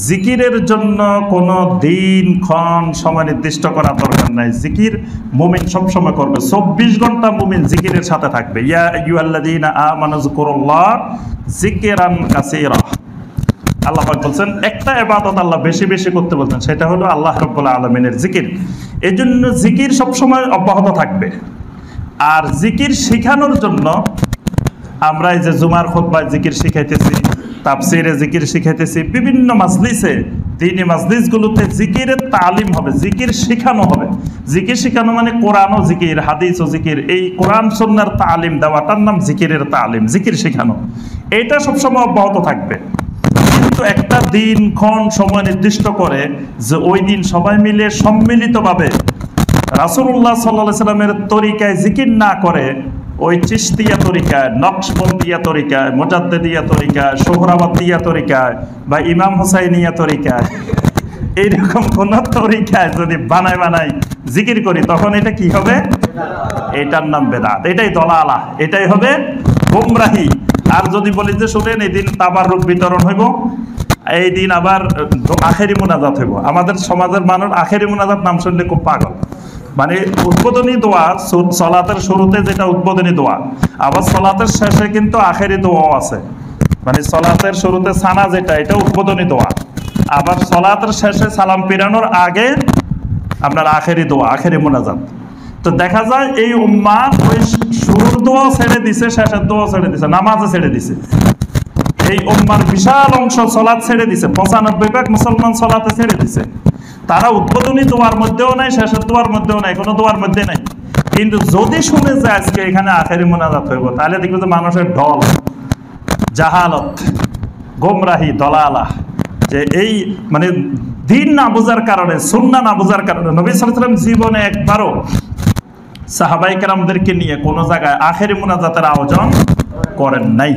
জিকিরের জন্য কোনো দিন ক্ষণ সময় নির্দিষ্ট করার দরকার নাই। জিকির মুমিন সবসময় করবে, 24 ঘন্টা মুমিন জিকিরের সাথে থাকবে। ইয়া আইয়ুহাল্লাযীনা আমানু যিকুরুল্লাহ যিকরান কাসীরা। আল্লাহ পাক বলছেন একটা ইবাদত আল্লাহ বেশি বেশি করতে বলছেন, সেটা হলো আল্লাহ রাব্বুল আলামিনের জিকির। এজন্য জিকির সবসময় অব্যাহত থাকবে। আর জিকির শেখানোর জন্য আমরা এই যে জুমার খুতবায় জিকির শিখাইতেছি, তাফসিরে জিকির শিখাইতেছি, বিভিন্ন মাজলিসে দ্বীনি মাজলিসগুলোতে জিকিরের তালিম হবে, জিকির শেখানো হবে। জিকির শেখানো মানে কোরআন ও জিকির, হাদিস ও জিকির, এই কোরআন সুন্নাহর তালিম দেওয়াটার নাম জিকিরের তালিম, জিকির শেখানো। এটা সবসময় অব্যাহত থাকবে। কিন্তু একটা দিনক্ষণ সময় নির্দিষ্ট করে যে ওই দিন সবাই মিলে সম্মিলিতভাবে রাসূলুল্লাহ সাল্লাল্লাহু আলাইহি সাল্লামের তরিকায় জিকির না করে ওই চিশতিয়া তরিকায়, নকশবন্দিয়া তরিকায়, মুজাদ্দিদিয়া তরিকায়, সোহরাওয়ার্দিয়া তরিকায় বা ইমাম হুসাইনিয়া তরিকায়, এইরকম কোন তরিকায় যদি বানাই জিকির করি, তখন এটা কি হবে? এটার নাম বেদাত, এটাই দলালা, এটাই হবে গোমরাহি। আর যদি বলি যে শুনেন এই দিন তাবাররুক বিতরণ হইব, এই দিন আবার আখেরি মুনাজাত হইব, আমাদের সমাজের মানুষ আখেরি মুনাজাত নাম শুনলে খুব পাগল। মানে উদ্বোধনী দোয়া সলাতের শুরুতে যেটা উদ্বোধনী দোয়া, আবার সলাতের শেষে কিন্তু আখেরি দোয়াও আছে। মানে সলাতের শুরুতে সানা যেটা, এটা উদ্বোধনী দোয়া, আবার সলাতের শেষে সালাম ফিরানোর আগে আপনার আখেরি দোয়া, আখেরি মুনাজাত। তো দেখা যায় এই উম্মাহ ওই শুরুর দোয়াও ছেড়ে দিছে, শেষের দোয়াও ছেড়ে দিছে, নামাজও ছেড়ে দিছে। এই উম্মার বিশাল অংশ সলাত ছেড়ে দিছে, ৯৫% মুসলমান সলাতে ছেড়ে দিছে। তারা উদ্বোধনী দোয়ার মধ্যেও নাই, শেষের দোয়ার মধ্যেও নাই, কোনো দোয়ার মধ্যে নাই। কিন্তু যদি শুনে যে আজকে এখানে আখেরি মুনাজাত হইব, তাহলে দেখবে যে মানুষের ঢল, জাহালত, গোমরাহি, দলালা, যে এই মানে দিন না বোঝার কারণে, সুন্নাহ না বোঝার কারণে নবী সাল্লাল্লাহু আলাইহি ওয়াসাল্লাম জীবনে একবারও সাহাবায়ে কেরামদেরকে নিয়ে কোনো জায়গায় আখেরি মুনাজাতের আয়োজন করেন নাই।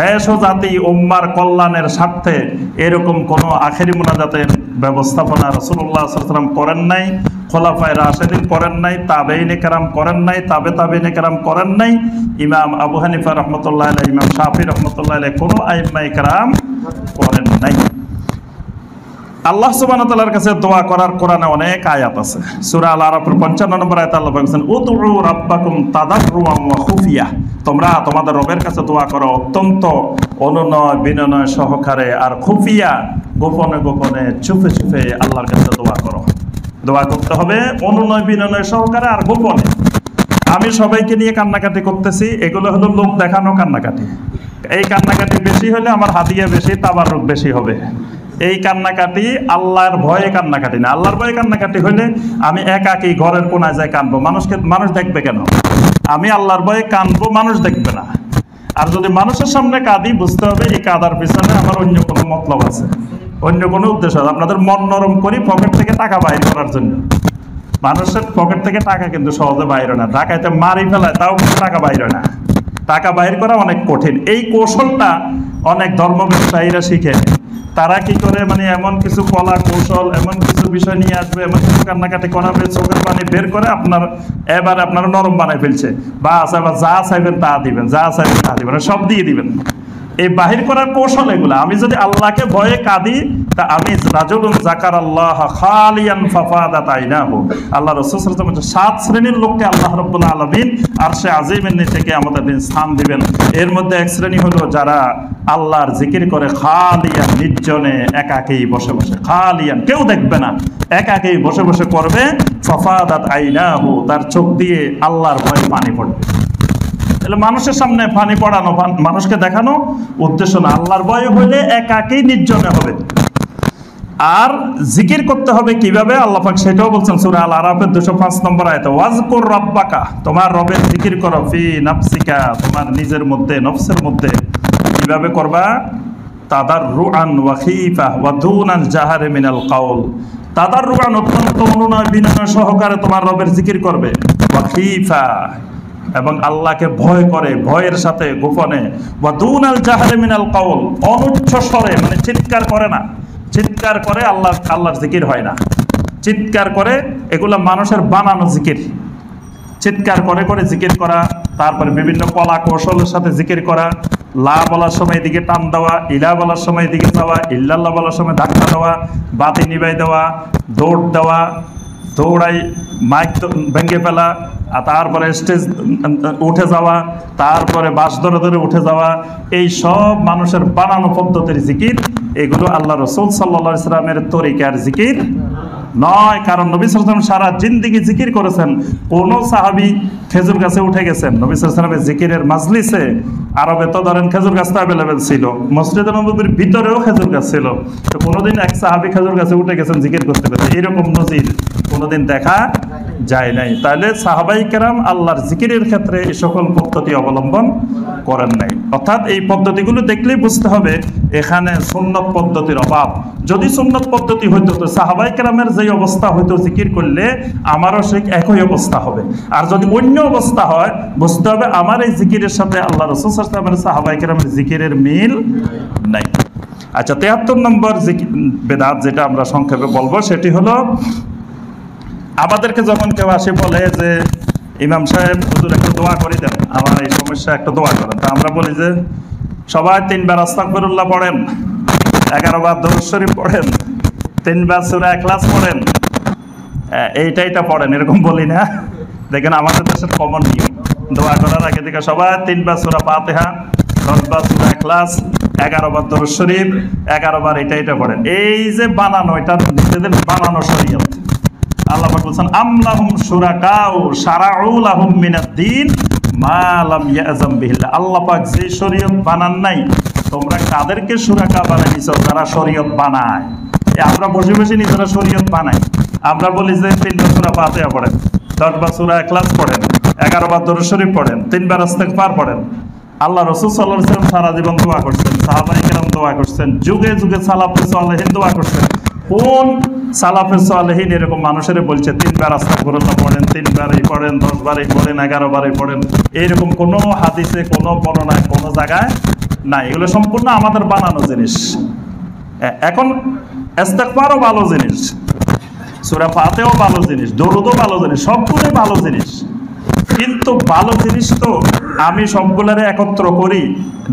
দেশ ও জাতি উম্মার কল্যাণের স্বার্থে এরকম কোনো আখেরি মুনাজাতের ব্যবস্থাপনা রাসূলুল্লাহ সাল্লাল্লাহু আলাইহি ওয়াসাল্লাম করেন নাই, খোলাফায়ে রাশিদিন করেন নাই, তাবেঈনে কেরাম করেন নাই, তাবেঈনে কেরাম করেন নাই, ইমাম আবু হানিফা রাহমাতুল্লাহ আলাইহি, ইমাম শাফিঈ রাহমাতুল্লাহ আলাইহি, কোনো আইম্মায়ে কেরাম করেন নাই। আল্লাহ সুবহানাহু ওয়া তাআলার কাছে দোয়া করার কোরআনে অনেক আয়াত আছে। সূরা আল আরাফের ৫৫ নম্বর আয়াতে আল্লাহ বলেছেন, উদউ রাব্বাকুম তাদাররুআন ওয়া খুফিয়া, তোমরা তোমাদের রবের কাছে দোয়া করো অত্যন্ত অনুনয় বিনয় সহকারে, আর খুফিয়া, গোপনে গোপনে, চুপে চুপে আল্লাহর কাছে দোয়া করো। দোয়া করতে হবে অনুনয় বিনয় সহকারে আর গোপনে। আমি সবাইকে নিয়ে কান্নাকাটি করতেছি, এগুলো হলো লোক দেখানো কান্নাকাটি। এই কান্নাকাটি বেশি হলে আমার হাদিয়া বেশি, তাবাররুক বেশি হবে। এই কান্নাকাটি আল্লাহর ভয়ে কান্নাকাটি না। আল্লাহর ভয়ে কান্নাকাটি হইলে আমি একাকী ঘরের কোনায় যাই কাঁদবো, মানুষ দেখবে কেন? আমি আল্লাহর ভয়ে কাঁদবো, মানুষ দেখবে না। আর যদি মানুষের সামনে কাঁদি, বুঝতে হবে এই কাঁদার পিছনে আমার অন্য কোনো মতলব আছে, অন্য কোনো উদ্দেশ্য আছে। আপনাদের মন নরম করি পকেট থেকে টাকা বাইর করার জন্য। মানুষের পকেট থেকে টাকা কিন্তু সহজে বাইর হয় না, ডাকাইতে মারি ফেলায়, তাও কিন্তু টাকা বাইর হয় না। টাকা বাইর করা অনেক কঠিন। এই কৌশলটা অনেক ধর্ম ব্যবসায়ীরা শিখে। তারা কি করে, মানে এমন কিছু কলা কৌশল, এমন কিছু বিষয় নিয়ে আসবে, এমন কিছু কান্নাকাটি করাবে, চোখের পানি বের করে এবার আপনারা নরম বানাই ফেলছে। বা যা চাইবেন তা দিবেন, যা চাইবেন তা দিবেন, সব দিয়ে দিবেন। এই বাহির করার কৌশল এগুলো। আমি যদি আল্লাহকে ভয়ে কাঁদি, তা আমি রাজুলুন যাকারাল্লাহ খালিয়ান ফাফাদাত আইনাহু, আল্লাহ রাসূল সাল্লাল্লাহু আলাইহি ওয়াসাল্লাম ৭ শ্রেণীর লোককে আল্লাহ রাব্বুল আলামিন আরশে আজিমের নিচে কিয়ামতের দিন স্থান দিবেন। এর মধ্যে এক শ্রেণী হলো যারা আল্লাহর জিকির করে খালিয়ান, নির্জনে, একাকী বসে বসে, খালিয়ান, কেউ দেখবে না, একাকী বসে বসে করবে। ফাফাদাত আইনাহু, তার চোখ দিয়ে আল্লাহর ভয়ে পানি পড়বে। তাহলে মানুষের সামনে পানি পড়ানো, মানুষকে দেখানো উদ্দেশ্য না। আল্লাহর ভয় হইলে একাকী নির্জনে হবে। আর জিকির করতে হবে কিভাবে, আল্লাহ পাক সেটাও বলছেন সূরা আল আরাফের ২০৫ নম্বর আয়াতে, ওয়াজকুর রাব্বাকা, তোমার রবের জিকির করো, ফি নাফসিকা, তোমার নিজের মধ্যে, নফসের মধ্যে। কিভাবে করবা? তাদাররুআন ওয়া খীফা ওয়া দুনাল জাহরি মিনাল কাউল, তাদাররুআন, অত্যন্ত অনুনয় বিনয় সহকারে তোমার রবের জিকির করবে, ওয়া খীফা, এবং আল্লাহকে ভয় করে, ভয়ের সাথে গোপনে, ওয়া দুনাল জাহরি মিনাল কাউল, অনুচ্চ স্বরে, মানে চিৎকার করে না। চিৎকার করে আল্লাহর জিকির হয় না। চিৎকার করে, এগুলা মানুষের বানানো জিকির। চিৎকার করে করে জিকির করা, তারপরে বিভিন্ন কলা কৌশলের সাথে জিকির করা, লা বলার সময় এদিকে টান দেওয়া, ইলা বলার সময় এদিকে যাওয়া, ইল্লাল্লাহ বলার সময় ধাক্কা দেওয়া, বাতি নিভাই দেওয়া, দৌড় দেওয়া, দৌড়াই মাইক ভেঙে ফেলা, আর তারপরে স্টেজ উঠে যাওয়া, তারপরে বাঁশ ধরে ধরে উঠে যাওয়া, এই সব মানুষের বানানো পদ্ধতির জিকির। এগুলো আল্লাহ রাসূল সাল্লাল্লাহু আলাইহি ওয়াসাল্লামের তরিকার জিকির নয়, কারণ নবী সাল্লাল্লাহু আলাইহি ওয়াসাল্লাম সারা জিন্দেগি জিকির করেছেন। কোন সাহাবী খেজুর গাছে উঠে গেছেন? নবী সাল্লাল্লাহু আলাইহি ওয়াসাল্লামের জিকিরের মাজলিসে, আরবে তো ধরেন খেজুর গাছটা অ্যাভেলেবেল ছিল, মসজিদে নববীর ভিতরেও খেজুর গাছ ছিল, তো কোনোদিন এক সাহাবী খেজুর গাছে উঠে গেছেন জিকির করতে করতে? এরকম নজির কোনোদিন দেখা যায় নাই। তাহলে সাহাবাই কেরাম আল্লাহর জিকিরের ক্ষেত্রে এই সকল পদ্ধতি অবলম্বন করেন নাই। অর্থাৎ এই পদ্ধতিগুলো দেখলেই বুঝতে হবে এখানে সুন্নত পদ্ধতির অভাব। যদি সুন্নত পদ্ধতি হইতো তো সাহাবাই কেরামের যে অবস্থা হইতো জিকির করলে আমারও সেই একই অবস্থা হবে। আর যদি অন্য অবস্থা হয়, বুঝতে হবে আমার এই জিকিরের সাথে আল্লাহ রাসূল সাল্লাল্লাহু আলাইহি ওয়াসাল্লামের সাহাবাই কেরামের জিকিরের মিল নাই। আচ্ছা, ৭৩ নম্বর বেদাত যেটা আমরা সংক্ষেপে বলবো সেটি হলো, আমাদেরকে যখন কেউ আসে বলে যে ইমাম সাহেব হুজুর একটু দোয়া করে দেন, আমার এই সমস্যা একটু দোয়া করেন, তা আমরা বলি যে সবাই 3 বার আস্তাগফিরুল্লাহ পড়েন, 11 বার দরুদ শরীফ পড়েন, 3 বার সূরা ইখলাস পড়েন, এইটা পড়েন, এরকম বলি না? দেখেন আমাদের দেশের কমন নিয়ম, দোয়া করার আগে থেকে সবাই 3 বার সূরা ফাতিহা, 10 বার সূরা ইখলাস, 11 বার দরুদ শরীফ, 11 বার এটা পড়েন। এই যে বানানো, এটা নিজেদের বানানো শরীয়ত। আল্লাহ পাক বলেন আমলাহুম শুরাকাউ শারাউ লাহুম মিনাদ-দ্বীন মা লাম ইয়াযাম বিহিল্লাহ। আল্লাহ পাক যে শরীয়ত বানান নাই, তোমরা কাদেরকে শুরাকা বানাইছো? যারা শরীয়ত বানায়। আমরা বসে বসে নিজেরা শরীয়ত বানাই। আমরা বলি যে 3 বার সূরা ফাতিহা পড়েন, 10 বার সূরা ইখলাস পড়েন, 11 বার দরুদ শরীফ পড়েন, 3 বার ইস্তিগফার পড়েন। আল্লাহ রাসূল সাল্লাল্লাহু আলাইহি ওয়াসাল্লাম সারা জীবন দোয়া করছেন, সাহাবায়ে কেরাম দোয়া করছেন, যুগে যুগে সালাফে সালেহিন দোয়া করছেন। কোন সালাফে সালেহিন এরকম মানুষের বলছে 3 বার আস্তাগফিরুল্লাহ পড়েন, 3 বারই পড়েন, 10 বারই পড়েন, 11 বারই পড়েন? এরকম কোনো হাদিসে, কোনো বর্ণনায়, কোনো জায়গায় নাই। এগুলো সম্পূর্ণ আমাদের বানানো জিনিস। এখন ইস্তিগফারও ভালো জিনিস, সূরা ফাতিহাও ভালো জিনিস, দরুদও ভালো জিনিস, সবগুলোই ভালো জিনিস। কিন্তু ভালো জিনিস তো আমি সবগুলোরে একত্র করি,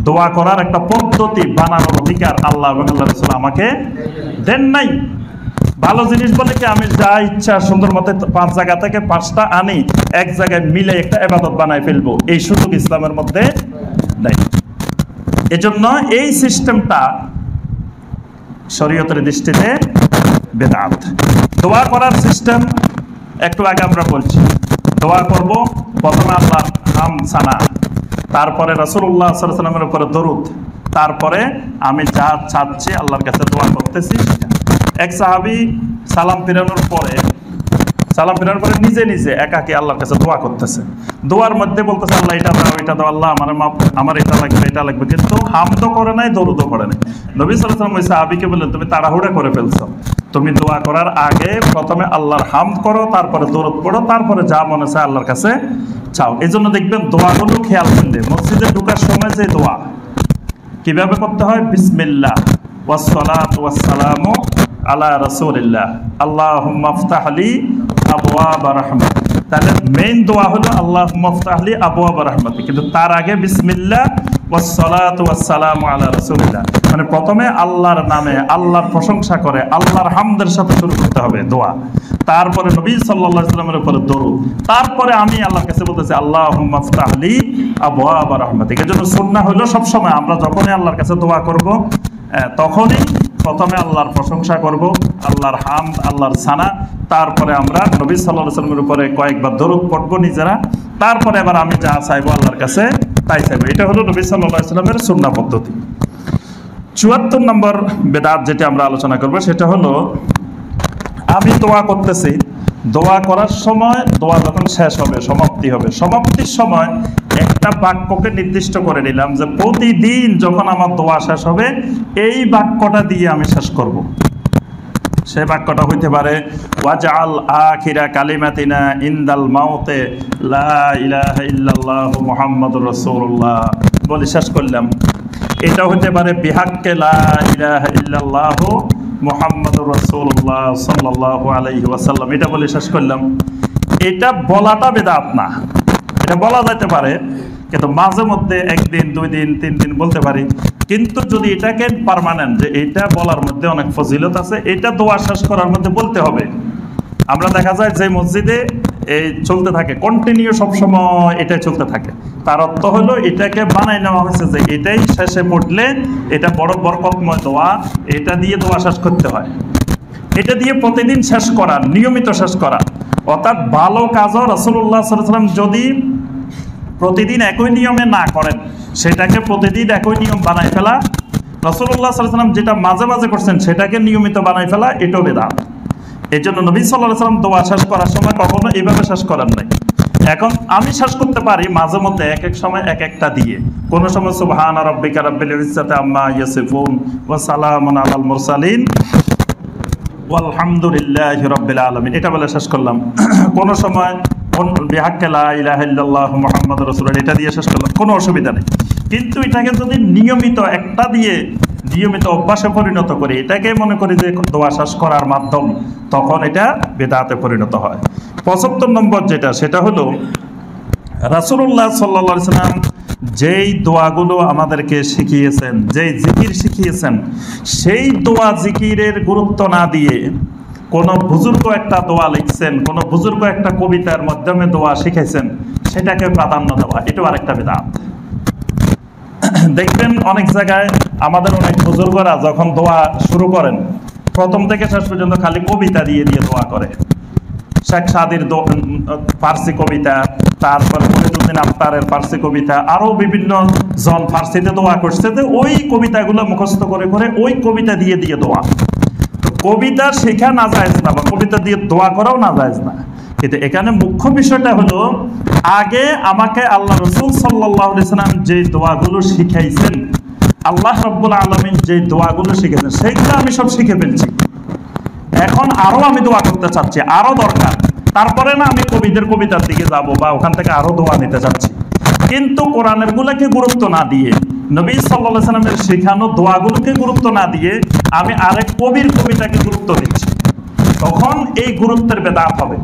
দোয়া করার একটা পদ্ধতি বানানোর অধিকার আল্লাহ এবং আল্লাহ রাসূল আমাকে দেন নাই। ভালো জিনিস বলে কি আমি যা ইচ্ছা সুন্দর মতে 5 জায়গা থেকে 5টা আনি, এক জায়গায় মিলে একটা ইবাদত বানায় ফেলবো, এই সুযোগ ইসলামের মধ্যে নাই। এজন্য এই সিস্টেমটা শরীয়তের দৃষ্টিতে বেদাত। দোয়া করার সিস্টেম একটু আগে আমরা বলছি, দোয়া করব প্রথমে আল্লাহ হামদ সানা, তারপরে রাসূলুল্লাহ সাল্লাল্লাহু আলাইহি ওয়াসাল্লামের উপরে দরুদ, তারপরে আমি যা চাচ্ছি আল্লাহর কাছে দোয়া করতেছি সেটা। এক সাহাবী সালাম ফিরানোর পরে নিজে নিজে একাকী আল্লাহর কাছে দোয়া করতেছে। দোয়ার মধ্যে বলতেছে আল্লাহ এটা দাও, এটা দাও, আল্লাহ আমার এটা লাগবে, এটা লাগবে, কিন্তু হামদও করে নাই, দরুদও করে নাই। নবী সাল্লাল্লাহু আলাইহি ওয়াসাল্লাম ওই সাহাবীকে বললেন তুমি তাড়াহুড়া করে ফেলছো, তুমি দোয়া করার আগে প্রথমে আল্লাহর হামদ করো, তারপরে দরুদ পড়ো, তারপরে যা মনে চায় আল্লাহর কাছে চাও। এই জন্য দেখবেন দোয়াগুলো খেয়াল করলে মসজিদে ঢোকার সময় যে দোয়া কিভাবে করতে হয়, বিসমিল্লাহ ওয়াসসালাতু ওয়াসসালামু আলা রাসূলিল্লাহ আল্লাহুম্মা ইফতাহ লি আবওয়াবা রাহমাত। তাহলে মেইন দোয়া হলো আল্লাহুম্মা ইফতাহ লি আবওয়াবা রাহমাত, কিন্তু তার আগে বিসমিল্লাহ ওয়াসসালাতু ওয়াসসালামু আলা রাসূলিল্লাহ, মানে প্রথমে আল্লাহর নামে আল্লাহর প্রশংসা করে আল্লাহর হামদের সাথে শুরু করতে হবে দোয়া, তারপরে নবী সাল্লাল্লাহু আলাইহি ওয়াসাল্লামের উপরে দরুদ, তারপরে আমি আল্লাহর কাছে বলতেছি আল্লাহুম্মা ইফতাহ লি আবওয়াবা রাহমাতিক। এজন্য সুন্নাহ হলো সবসময় আমরা যখনই আল্লাহর কাছে দোয়া করব তখনই প্রথমে আল্লাহর প্রশংসা করব, আল্লাহর হামদ, আল্লাহর সানা, তারপরে আমরা নবী সাল্লাল্লাহু আলাইহি ওয়াসাল্লামের উপরে কয়েকবার দরুদ পড়ব নিজেরা, তারপরে আবার আমি যা চাইবো আল্লাহর কাছে তাই চাইবো। এটা হলো নবী সাল্লাল্লাহু আলাইহি ওয়াসাল্লামের সুন্নাহ পদ্ধতি। ৭৪ নম্বর বেদাত যেটা আমরা আলোচনা করব সেটা হলো, আমি দোয়া করতেছি, দোয়া করার সময় দোয়া যখন শেষ হবে, সমাপ্তি হবে, সমাপ্তির সময় একটা বাক্যকে নির্দিষ্ট করে নিলাম যে প্রতিদিন যখন আমার দোয়া শেষ হবে এই বাক্যটা দিয়ে আমি শেষ করব। সেই বাক্যটা হইতে পারে ওয়াজআল আখিরা কালিমাতিনা ইনদাল মাউতে লা ইলাহা ইল্লাল্লাহু মুহাম্মাদুর রাসূলুল্লাহ বলে শেষ করলাম। এটা হতে পারে বিহাক্কে লা ইলাহা ইল্লাল্লাহু মুহাম্মাদুর রাসূলুল্লাহ সাল্লাল্লাহু আলাইহি ওয়াসাল্লাম, এটা বলে শেষ করলাম। এটা বলাটা বেদাত না, এটা বলা যেতে পারে, কিন্তু মাঝে মধ্যে 1 দিন 2 দিন 3 দিন বলতে পারি। কিন্তু যদি এটাকে পার্মানেন্ট, যে এটা বলার মধ্যে অনেক ফজিলত আছে, এটা দোয়া শেষ করার মধ্যে বলতে হবে। আমরা দেখা যায় যে মসজিদে এই চলতে থাকে কন্টিনিউ, সবসময় এটাই চলতে থাকে, তার অর্থ হলো এটাকে বানাই নেওয়া হয়েছে যে এটাই শেষে পড়লে এটা বড় বরকতময় দোয়া, এটা দিয়ে দোয়া শেষ করতে হয়। এটা দিয়ে প্রতিদিন শেষ করা, নিয়মিত শেষ করা। অর্থাৎ ভালো কাজও রাসূলুল্লাহ সাল্লাল্লাহু আলাইহি ওয়াসাল্লাম যদি প্রতিদিন একই নিয়মে না করেন, সেটাকে প্রতিদিন একই নিয়ম বানাই ফেলা। রাসূলুল্লাহ সাল্লাল্লাহু আলাইহি ওয়াসাল্লাম যেটা মাঝে মাঝে করছেন সেটাকে নিয়মিত বানাই ফেলা, এটাও বিদআত। এই জন্য নবী সাল্লাল্লাহু আলাইহি ওয়াসাল্লাম দোয়া শেষ করার সময় কখনো এইভাবে শেষ করেন নাই। এখন আমি শেষ করতে পারি মাঝে মধ্যে এক এক সময় এক একটা দিয়ে। কোন সময় সুবহানা রাব্বিকা রাব্বিল ইজ্জাতি আম্মা ইয়াসিফুন ওয়া সালামুন আলাল মুরসালিন ওয়ালহামদুলিল্লাহি রাব্বিল আলামিন, এটা বলে শেষ করলাম। কোন সময় বিহাক্কে লা ইলাহা ইল্লাল্লাহু মুহাম্মাদুর রাসূলুল্লাহ, এটা দিয়ে শেষ করলাম, কোনো অসুবিধা নেই। কিন্তু এটাকে যদি নিয়মিত একটা দিয়ে নিয়মিত অভ্যাসে পরিণত করি, এটাকে মনে করি যে দোয়া শেষ করার মাধ্যম, তখন এটা বিদআতে পরিণত হয়। ৭৫ নম্বর যেটা, সেটা হলো রাসূলুল্লাহ সাল্লাল্লাহু আলাইহি ওয়াসাল্লাম যেই দোয়াগুলো আমাদেরকে শিখিয়েছেন, যেই জিকির শিখিয়েছেন, সেই দোয়া জিকিরের গুরুত্ব না দিয়ে কোনো বুজুর্গ একটা দোয়া লিখছেন, কোনো বুজুর্গ একটা কবিতার মাধ্যমে দোয়া শিখাইছেন, সেটাকে প্রাধান্য দেওয়া, এটাও আরেকটা বিদআত। দেখবেন অনেক জায়গায় আমাদের অনেক বুজুর্গরা যখন দোয়া শুরু করেন, প্রথম থেকে শেষ পর্যন্ত খালি কবিতা দিয়ে দিয়ে দোয়া করে। শেখ সাদির ফার্সি কবিতা, তারপরে মহিউদ্দিন আফতারের ফার্সি কবিতা, আরও বিভিন্ন জন ফার্সিতে দোয়া করছে, যে ওই কবিতাগুলো মুখস্থ করে করে ওই কবিতা দিয়ে দিয়ে দোয়া। কবিতা শেখা না যায় না, বা কবিতা দিয়ে দোয়া করাও না যায় না। কিন্তু এখানে মুখ্য বিষয়টা হলো, আগে আমাকে আল্লাহ রাসূল সাল্লাল্লাহু আলাইহি ওয়াসাল্লাম যে দোয়াগুলো শিখাইছেন, আল্লাহ রাব্বুল আলামিন যে দোয়াগুলো শিখেছেন, সেইগুলো আমি সব শিখে ফেলছি। এখন আরো আমি দোয়া করতে চাচ্ছি, আরো দরকার। তারপরে না আমি কবিদের কবিতার দিকে যাব বা ওখান থেকে আরো দোয়া নিতে চাচ্ছি। কিন্তু কোরআনের গুলোকে গুরুত্ব না দিয়ে, নবী সাল্লাল্লাহু আলাইহি ওয়াসাল্লামের শেখানো দোয়াগুলোকে গুরুত্ব না দিয়ে আমি আরেক কবির কবিতাকে গুরুত্ব দিচ্ছি, তখন এই গুরুত্বের বিদআত হবে।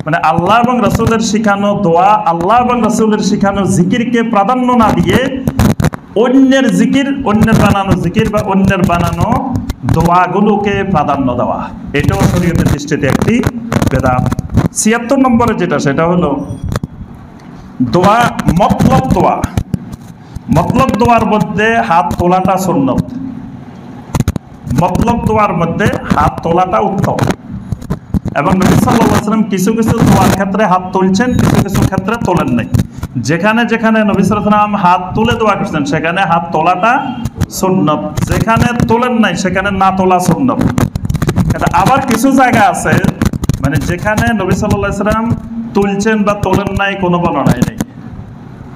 মানে আল্লাহ এবং রাসূলের শেখানো দোয়া, আল্লাহ এবং রাসূলের শেখানো জিকিরকে প্রাধান্য না দিয়ে অন্যের জিকির, অন্যের বানানো জিকির বা অন্যের বানানো দোয়াগুলোকে প্রাধান্য দেওয়া, এটাও শরীয়তের দৃষ্টিতে একটি বিদআত। ৭৬ নম্বরে যেটা, সেটা হলো দোয়া মতলব দোয়া। মতলব দোয়ার মধ্যে হাত তোলাটা সুন্নত, মতলব দোয়ার মধ্যে হাত তোলাটা উত্তম। এবং নবী সাল্লাল্লাহু আলাইহি ওয়াসাল্লাম কিছু কিছু দোয়ার ক্ষেত্রে হাত তুলছেন, কিছু কিছু ক্ষেত্রে তোলেন নাই। যেখানে যেখানে নবী সাল্লাল্লাহু আলাইহি ওয়াসাল্লাম হাত তুলে দোয়া করছেন, সেখানে হাত তোলাটা সুন্নত, যেখানে তোলেন নাই সেখানে না তোলা সুন্নত। আবার কিছু জায়গা আছে মানে যেখানে নবী সাল্লাল্লাহু আলাইহি ওয়াসাল্লাম তুলছেন বা তোলেন নাই, কোনো বর্ণনাই নেই।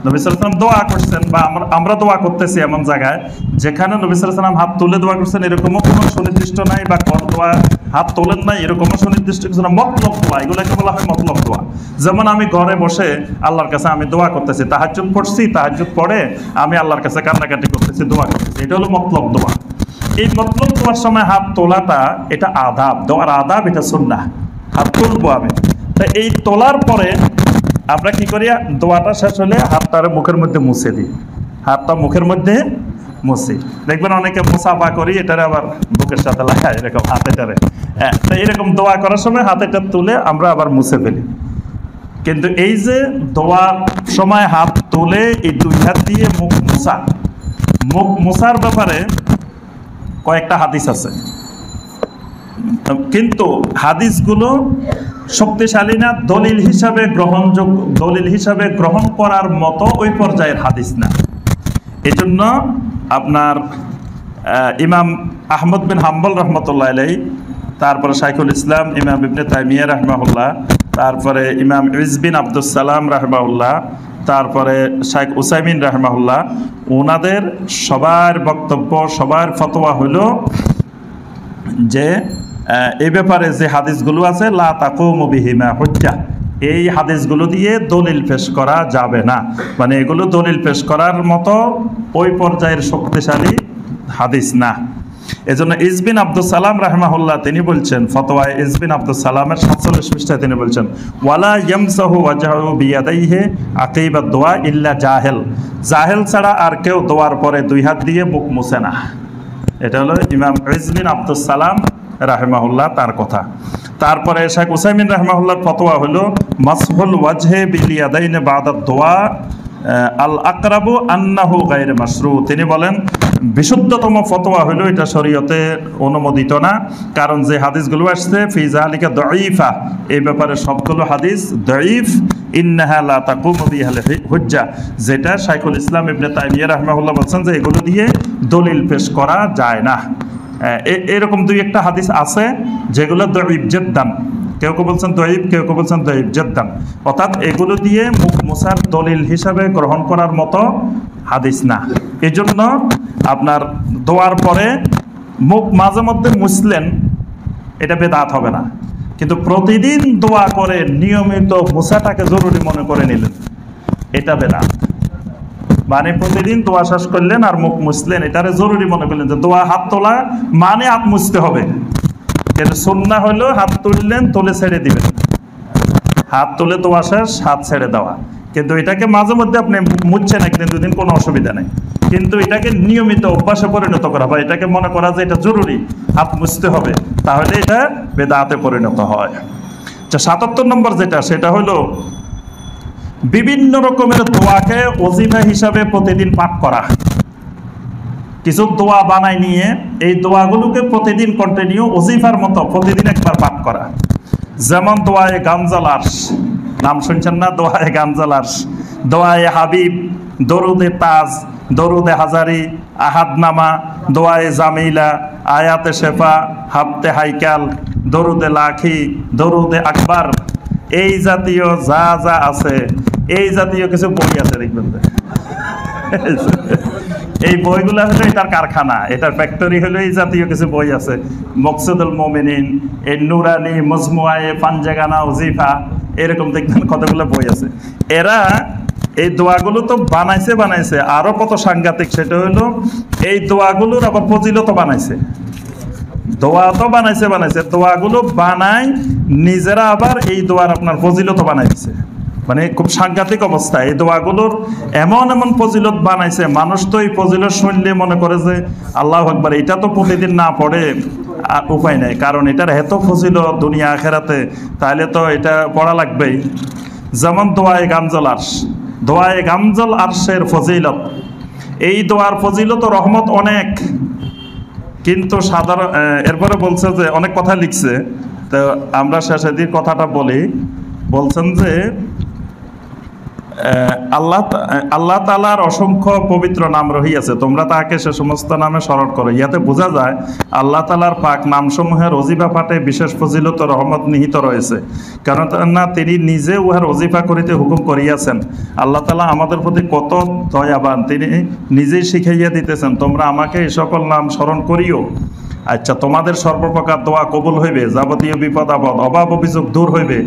নবী সাল্লাল্লাহু আলাইহি ওয়াসাল্লাম দোয়া করছেন বা আমরা দোয়া করতেছি এমন জায়গায় যেখানে নবী সাল্লাল্লাহু আলাইহি ওয়াসাল্লাম হাত তুলে দোয়া করছেন, এরকমও কোনো সুনির্দিষ্ট নাই, বা দোয়া হাত তোলেন নাই এরকমও সুনির্দিষ্ট কিছু না। মতলব দোয়া, এগুলোকে বলা হয় মতলব দোয়া। যেমন আমি ঘরে বসে আল্লাহর কাছে আমি দোয়া করতেছি, তাহাজ্জুদ পড়ছি, তাহাজ্জুদ পড়ে আমি আল্লাহর কাছে কান্নাকাটি করতেছি, দোয়া করতেছি, এটা হলো মতলব দোয়া। এই মতলব দোয়ার সময় হাত তোলাটা, এটা আদাব, দোয়ার আদাব, এটা সুন্নাহ। হাত তুলবো আমি, তাই এই তোলার পরে আমরা কি করি, দোয়াটা শেষ হলে হাতটারে মুখের মধ্যে মুছে দিই, হাতটা মুখের মধ্যে মুছি। দেখবেন অনেকে মুসাফা করি, এটারে আবার বুকের সাথে লাগায়, এরকম হাতেটারে। তাই এরকম দোয়া করার সময় হাতেটা তুলে আমরা আবার মুছে ফেলি। কিন্তু এই যে দোয়ার সময় হাত তুলে এই দুই হাত দিয়ে মুখ মুছা, মুখ মুছার ব্যাপারে কয়েকটা হাদিস আছে, কিন্তু হাদিসগুলো শক্তিশালী না, দলিল হিসাবে গ্রহণযোগ্য, দলিল হিসাবে গ্রহণ করার মতো ওই পর্যায়ের হাদিস না। এই জন্য আপনার ইমাম আহমদ বিন হাম্বল রহমতুল্লাহ আলাইহি, তারপরে শাইখুল ইসলাম ইমাম ইবনে তাইমিয়া রাহমাহুল্লাহ, তারপরে ইমাম ইস বিন আব্দুস সালাম রাহমাহুল্লাহ, তারপরে শাইখ উসাইমিন রাহমাহুল্লাহ, ওনাদের সবার বক্তব্য, সবার ফতোয়া হলো যে এই ব্যাপারে যে হাদিসগুলো আছে, লা তাকুমু বিহিমা হুজ্জা, এই হাদিসগুলো দিয়ে দলিল পেশ করা যাবে না। মানে এগুলো দলিল পেশ করার মতো ওই পর্যায়ের শক্তিশালী হাদিস না। এজন্য ইস বিন আব্দুস সালাম রাহমাহুল্লাহ তিনি বলছেন, ফতোয়ায়ে ইস বিন আব্দুস সালামের 47 পৃষ্ঠায় তিনি বলছেন, ওয়ালা ইয়ামসাহু ওয়াজহাহু বিয়াদাইহি আকিবা দোয়া ইল্লা জাহেল, জাহেল ছাড়া আর কেউ দোয়ার পরে দুই হাত দিয়ে মুখ মুছে না। এটা হলো ইমাম ইস বিন আব্দুস সালাম রাহমাহুল্লাহ তার কথা। তারপরে শেখ উসাইমিন রাহমাহুল্লাহর ফতোয়া হলো মাসহুল ওয়াজহে বিল ইয়াদাইনি বাদা দোয়া আল আকরাবু আন্নাহু গায়র মাশরু। তিনি বলেন বিশুদ্ধতম ফতোয়া হলো এটা শরীয়তে অনুমোদিত না, কারণ যে হাদিসগুলো আসছে ফি যালিকা দাঈফা, এই ব্যাপারে সবগুলো হাদিস দাঈফ। ইন্নাহা লা তাকুমু বিহাল হুজ্জা, যেটা শাইখুল ইসলাম ইবনে তাইমিয়া রাহিমাহুল্লাহ বলছেন যে এগুলো দিয়ে দলিল পেশ করা যায় না। এরকম দুই একটা হাদিস আছে যেগুলো দাঈফ জিদ্দান, কেউ কেউ বলছেন দাঈফ, কেউ কেউ বলছেন দাঈফ জিদ্দান, অর্থাৎ এগুলো দিয়ে মুখ মোছার দলিল হিসাবে গ্রহণ করার মতো হাদিস না। এই জন্য আপনার দোয়ার পরে মুখ মাঝে মধ্যে মুছলেন, এটা বেদাত হবে না, কিন্তু প্রতিদিন দোয়া করে নিয়মিত মুছাটাকে জরুরি মনে করে নিলেন, এটা বেদাত। মানে প্রতিদিন দোয়া শেষ করলেন আর মুখ মুছলেন, এটারে জরুরি মনে করলেন যে দোয়া হাত তোলা মানে হাত মুছতে হবে, কিন্তু সুন্নাহ হলো হাত তুললেন, তুলে ছেড়ে দিবেন, হাত তুলে দোয়া শেষ, হাত ছেড়ে দেওয়া। কিন্তু এটাকে মাঝে মধ্যে আপনি মুছছেন একদিন দুদিন, কোনো অসুবিধা নেই, কিন্তু এটাকে নিয়মিত অভ্যাসে পরিণত করা বা এটাকে মনে করা যে এটা জরুরি হাত মুছতে হবে, তাহলে এটা বেদাতে পরিণত হয়। ৭৭ নম্বর যেটা, সেটা হলো বিভিন্ন রকমের দোয়াকে ওজিফা হিসাবে প্রতিদিন পাঠ করা। কিছু দোয়া বানাই নিয়ে এই দোয়াগুলোকে প্রতিদিন কন্টিনিউ ওজিফার মতো প্রতিদিন একবার পাঠ করা। যেমন দোয়ায়ে গামজাল আরশ, নাম শুনছেন না? দোয়ায়ে গামজাল আরশ, দোয়ায়ে হাবিব, দরুদে তাজ, দরুদে হাজারি, আহাদনামা, দোয়ায়ে জামিলা, আয়াতে শেফা, হাবতে হাইকাল, দরুদে লাখি, দরুদে আকবার, এই জাতীয় যা যা আছে, এই জাতীয় কিছু বই আছে দেখবেন। এই বইগুলো হলো এটার কারখানা, এটার ফ্যাক্টরি হলো এই জাতীয় কিছু বই আছে। মকসুদুল মোমিনিন, এই নুরানি, মজমুয়ায়ে পাঞ্জেগানা ওজিফা, এরকম দেখবেন কতগুলো বই আছে। এরা এই দোয়াগুলো তো বানাইছে আরো কত সাংঘাতিক, সেটা হলো এই দোয়াগুলোর আবার ফজিলত বানাইছে। দোয়া তো বানাইছে, দোয়াগুলো বানায় নিজেরা আবার এই দোয়ার আপনার ফজিলত বানাইছে। মানে খুব সাংঘাতিক অবস্থা। এই দোয়াগুলোর এমন এমন ফজিলত বানাইছে, মানুষ তো এই ফজিলত শুনলে মনে করে যে আল্লাহু আকবার, এটা তো প্রতিদিন না পড়ে আর উপায় নাই, কারণ এটার এত ফজিলত দুনিয়া আখেরাতে, তাহলে তো এটা পড়া লাগবেই। যেমন দোয়ায়ে গামজাল আরশ, দোয়ায়ে গামজাল আরশের ফজিলত, এই দোয়ার ফজিলত ও রহমত অনেক, কিন্তু সাধারণ এরপরে বলছে যে অনেক কথা লিখছে, তো আমরা শেষের দিক কথাটা বলি। বলছেন যে আল্লাহ তাআলার অসংখ্য পবিত্র নাম রহিয়াছে, তোমরা তাহাকে সে সমস্ত নামে স্মরণ করো। ইয়াতে বোঝা যায় আল্লাহ তাআলার পাক নামসমূহের ওজিফা পাঠে বিশেষ ফজিলত ও রহমত নিহিত রয়েছে, কারণ না তিনি নিজে উহার ওজিফা করিতে হুকুম করিয়াছেন। আল্লাহ তাআলা আমাদের প্রতি কত দয়াবান, তিনি নিজেই শিখাইয়া দিতেছেন, তোমরা আমাকে এই সকল নাম স্মরণ করিও। আচ্ছা, তোমাদের সর্বপ্রকার দোয়া কবুল হইবে, যাবতীয় বিপদ আপদ অভাব অভিযোগ দূর হইবে,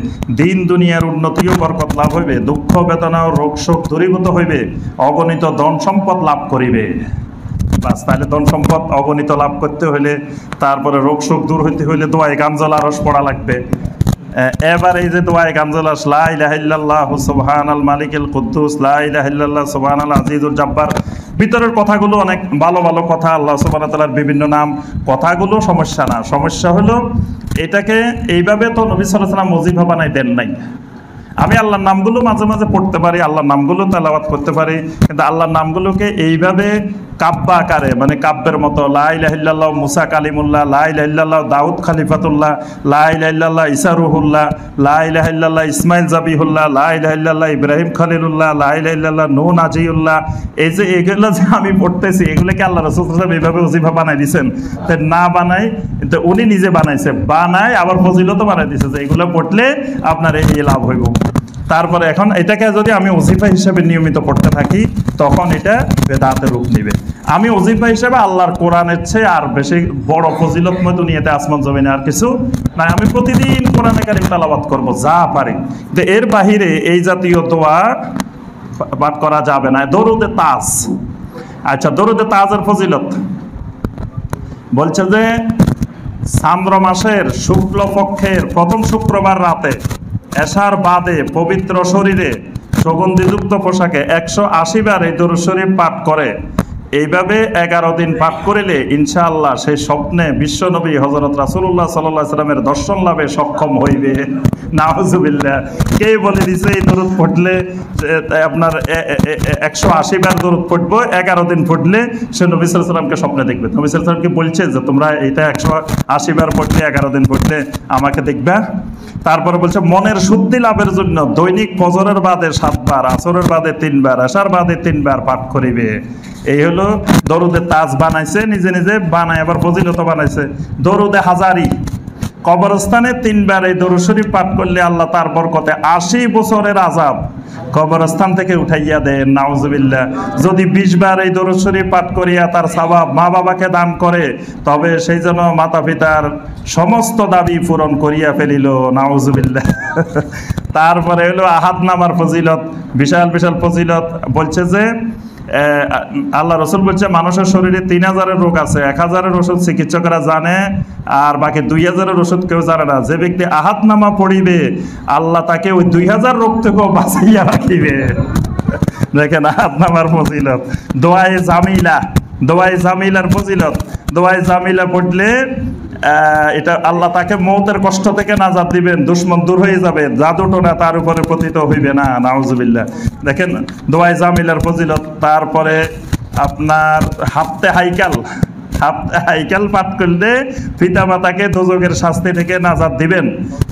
দিন দুনিয়ার উন্নতি ও বরকত লাভ হইবে, দুঃখ বেদনা ও রোগ শোক দূরীভূত হইবে, অগণিত ধন সম্পদ লাভ করিবে। বাস, তাহলে ধন সম্পদ অগণিত লাভ করতে হইলে, তারপরে রোগ শোক দূর হইতে হইলে দোয়ায়ে গামজাল আরশ পড়া লাগবে। এবার এই যে দোয়ায়ে গামজাল আরশ, লা ইলাহা ইল্লাল্লাহু সুবহানাল মালিকুল কুদ্দুস, লা ইলাহা ইল্লাল্লাহ সুবহানাল আজিজুল জাব্বার, ভিতরের কথাগুলো অনেক ভালো ভালো কথা, আল্লাহ সুবহানাহু ওয়া তাআলার বিভিন্ন নাম, কথাগুলো সমস্যা না। সমস্যা হলো এটাকে এইভাবে তো নবী সাল্লাল্লাহু আলাইহি ওয়াসাল্লাম ওজিফা বানাই দেন নাই। আমি আল্লাহর নামগুলো মাঝে মাঝে পড়তে পারি, আল্লাহর নামগুলো তেলাওয়াত করতে পারি, কিন্তু আল্লাহর নামগুলোকে এইভাবে কাব্য আকারে, মানে কাব্যের মতো, লা ইলাহা ইল্লাল্লাহ মুসা কালিমুল্লাহ, লা ইলাহা ইল্লাল্লাহ দাউদ খলিফাতুল্লাহ, লা ইলাহা ইল্লাল্লাহ ঈসা রুহুল্লাহ, লা ইলাহা ইল্লাল্লাহ ইসমাইল জাবিহুল্লাহ, লা ইলাহা ইল্লাল্লাহ ইব্রাহিম খলিলুল্লাহ, লা ইলাহা ইল্লাল্লাহ নূহ নাজিউল্লাহ, এই যে এগুলো যে আমি পড়তেছি, এগুলোকে আল্লাহ রাসূল সাল্লাল্লাহু আলাইহি ওয়াসাল্লাম এইভাবে ওজিফা বানাই দিয়েছেন? তো না বানাই, তো উনি নিজে বানাইছে, বানায় আবার ফজিলতও বানাই দিয়েছে যে এগুলো পড়লে আপনার এই লাভ হইব। তারপরে এখন এটাকে যদি আমি ওজিফা হিসেবে নিয়মিত পড়তে থাকি, তখন এটা বেদাতের রূপ নেবে। আমি ওজিফা হিসেবে আল্লাহর কোরআনের চেয়ে আর বেশি বড় ফজিলতময় দুনিয়াতে আসমান জমিনে আর কিছু না, আমি প্রতিদিন কোরআনে কারিম তেলাওয়াত করব যা পারি। তো এর বাহিরে এই জাতীয় দোয়া পাঠ করা যাবে না। দরুদে তাজ, আচ্ছা, দরুদে তাজের ফজিলত বলছে যে চান্দ্র মাসের শুক্ল পক্ষের প্রথম শুক্রবার রাতে এশার বাদে পবিত্র শরীরে সুগন্ধিযুক্ত পোশাকে 180 বার এই দরুদ শরীফ পাঠ করে এইভাবে 11 দিন পাঠ করিলে ইনশাআল্লাহ সেই স্বপ্নে বিশ্বনবী হযরত রাসূলুল্লাহ সাল্লাল্লাহু আলাইহি সাল্লামের দর্শন লাভে সক্ষম হইবে। নাউজুবিল্লাহ। কে বলে দিছে এই দরুদ পড়লে আপনার 180 বার দরুদ পড়বো, 11 দিন পড়লে সে নবী সাল্লাল্লাহু আলাইহি সাল্লামকে স্বপ্নে দেখবে? নবী সাল্লাল্লাহু আলাইহি সাল্লামকে বলছে যে তোমরা এটা 180 বার পড়লে, 11 দিন পড়লে আমাকে দেখবা? তারপরে বলছে মনের শুদ্ধি লাভের জন্য দৈনিক ফজরের বাদে 7 বার, আসরের বাদে 3 বার, এশার বাদে 3 বার পাঠ করিবে। এই হলো দরুদে তাজ বানাইছে, নিজে নিজে বানায় আবার ফজিলত বানাইছে। দরুদে হাজারি, কবরস্থানে 3 বার এই দরুদ শরীফ পাঠ করলে আল্লাহ তার বরকতে 80 বছরের আযাব কবরস্থান থেকে উঠাইয়া দেন। নাউজুবিল্লাহ। যদি 20 বার এই দরুদ শরীফ পাঠ করিয়া তার সওয়াব মা বাবাকে দান করে, তবে সেই জন্য মাতা পিতার সমস্ত দাবি পূরণ করিয়া ফেলিল। নাউজুবিল্লাহ। তারপরে হলো আহাদ নামার ফজিলত, বিশাল বিশাল ফজিলত। বলছে যে আল্লাহ রসুল বলছে মানুষের শরীরে 3000-এর রোগ আছে, 1000-এর ওষুধ চিকিৎসকরা জানে, আর বাকি 2000-এর ওষুধ কেউ জানে না। যে ব্যক্তি আহাদ নামা পড়িবে আল্লাহ তাকে ওই 2000 রোগ থেকেও বাঁচাইয়া রাখিবে। দেখেন আহাদ নামার ফজিলত। দোয়ায়ে জামিলা, দোয়ায়ে জামিলার ফজিলত। দোয়ায়ে জামিলা পড়লে এটা আল্লাহ তাকে মৌতের কষ্ট থেকে নাজাত দিবেন, দুশ্মন দূর হয়ে যাবে, জাদুটোনা তার উপরে পতিত হইবে না। নাউজুবিল্লাহ। দেখেন দোয়ায়ে জামিলার ফজিলত। তারপরে আপনার হাফতে হাইকাল, হাফতে হাইকাল পাঠ করলে পিতা মাতাকে দোজখের শাস্তি থেকে নাজাত দিবেন।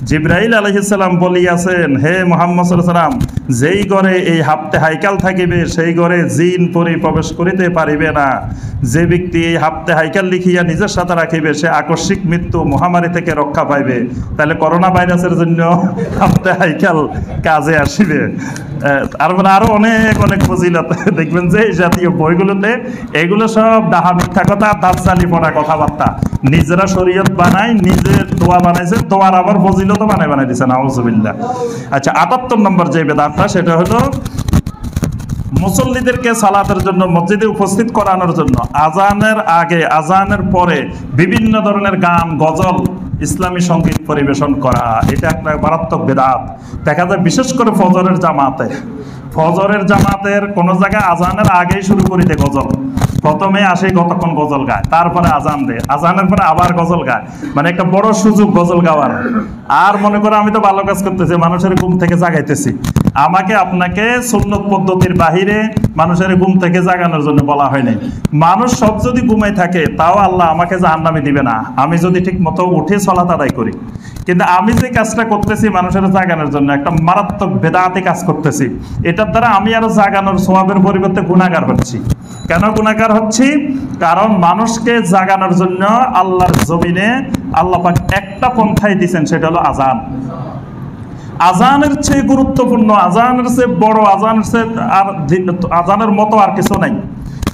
জিবরাইল আলাইহিস সালাম বলিয়াছেন, হে মুহাম্মদ সাল্লাল্লাহু আলাইহি সাল্লাম, যেই ঘরে এই হাফতে হাইকাল থাকিবে সেই ঘরে জিন পরি প্রবেশ করিতে পারিবে না। যে ব্যক্তি এই হাফতে হাইকাল লিখিয়া নিজের সাথে রাখিবে সে আকস্মিক মৃত্যু মহামারী থেকে রক্ষা পাইবে। তাহলে করোনা ভাইরাসের জন্য হাফতে হাইকাল কাজে আসিবে। আর মানে আরো অনেক অনেক ফজিলত দেখবেন যে এই জাতীয় বইগুলোতে। এগুলো সব ডাহা মিথ্যা কথা, দাজ্জালি পড়া কথাবার্তা। নিজেরা শরীয়ত বানায়, নিজের দোয়া বানাইছে, দোয়ার আবার ফজিলত বানাই বানাই দিছে। নাউজুবিল্লাহ। আচ্ছা, 78 নম্বর যে বেদাতটা সেটা হলো মুসল্লিদেরকে সালাতের জন্য মসজিদে উপস্থিত করানোর জন্য আজানের আগে আজানের পরে বিভিন্ন ধরনের গান, গজল, ইসলামী সঙ্গীত পরিবেশন করা। এটা একটা মারাত্মক বেদাত। দেখা যায় বিশেষ করে ফজরের জামাতে, ফজরের জামাতের কোনো জায়গায় আজানের আগেই শুরু করিতে গজল। প্রথমে আসে কতক্ষণ গজল গায়, তারপরে আজান দেয়, আজানের পরে আবার গজল গায়। মানে একটা বড় সুযোগ গজল গাওয়ার। আর মনে করো আমি তো ভালো কাজ করতেছি, মানুষের ঘুম থেকে জাগাইতেছি। আমাকে আপনাকে সুন্নত পদ্ধতির বাহিরে মানুষের ঘুম থেকে জাগানোর জন্য বলা হয় নাই। মানুষ সব যদি ঘুমাই থাকে তাও আল্লাহ আমাকে জাহান্নামে দিবে না, আমি যদি ঠিক মতো উঠে সালাত আদায় করি। কিন্তু আমি যে কাজটা করতেছি মানুষের জাগানোর জন্য, একটা মারাত্মক বেদাতি কাজ করতেছি। এটার দ্বারা আমি আরো জাগানোর সওয়াবের পরিবর্তে গুনাহগার হচ্ছি। কেন গুনাহগার হচ্ছি? কারণ মানুষকে জাগানোর জন্য আল্লাহর জমিনে আল্লাহ পাক একটা পন্থাই দিয়েছেন, সেটা হলো আজান। আজানের চেয়ে গুরুত্বপূর্ণ, আজানের চেয়ে বড়, আজানের চেয়ে আর আজানের মতো আর কিছু নাই।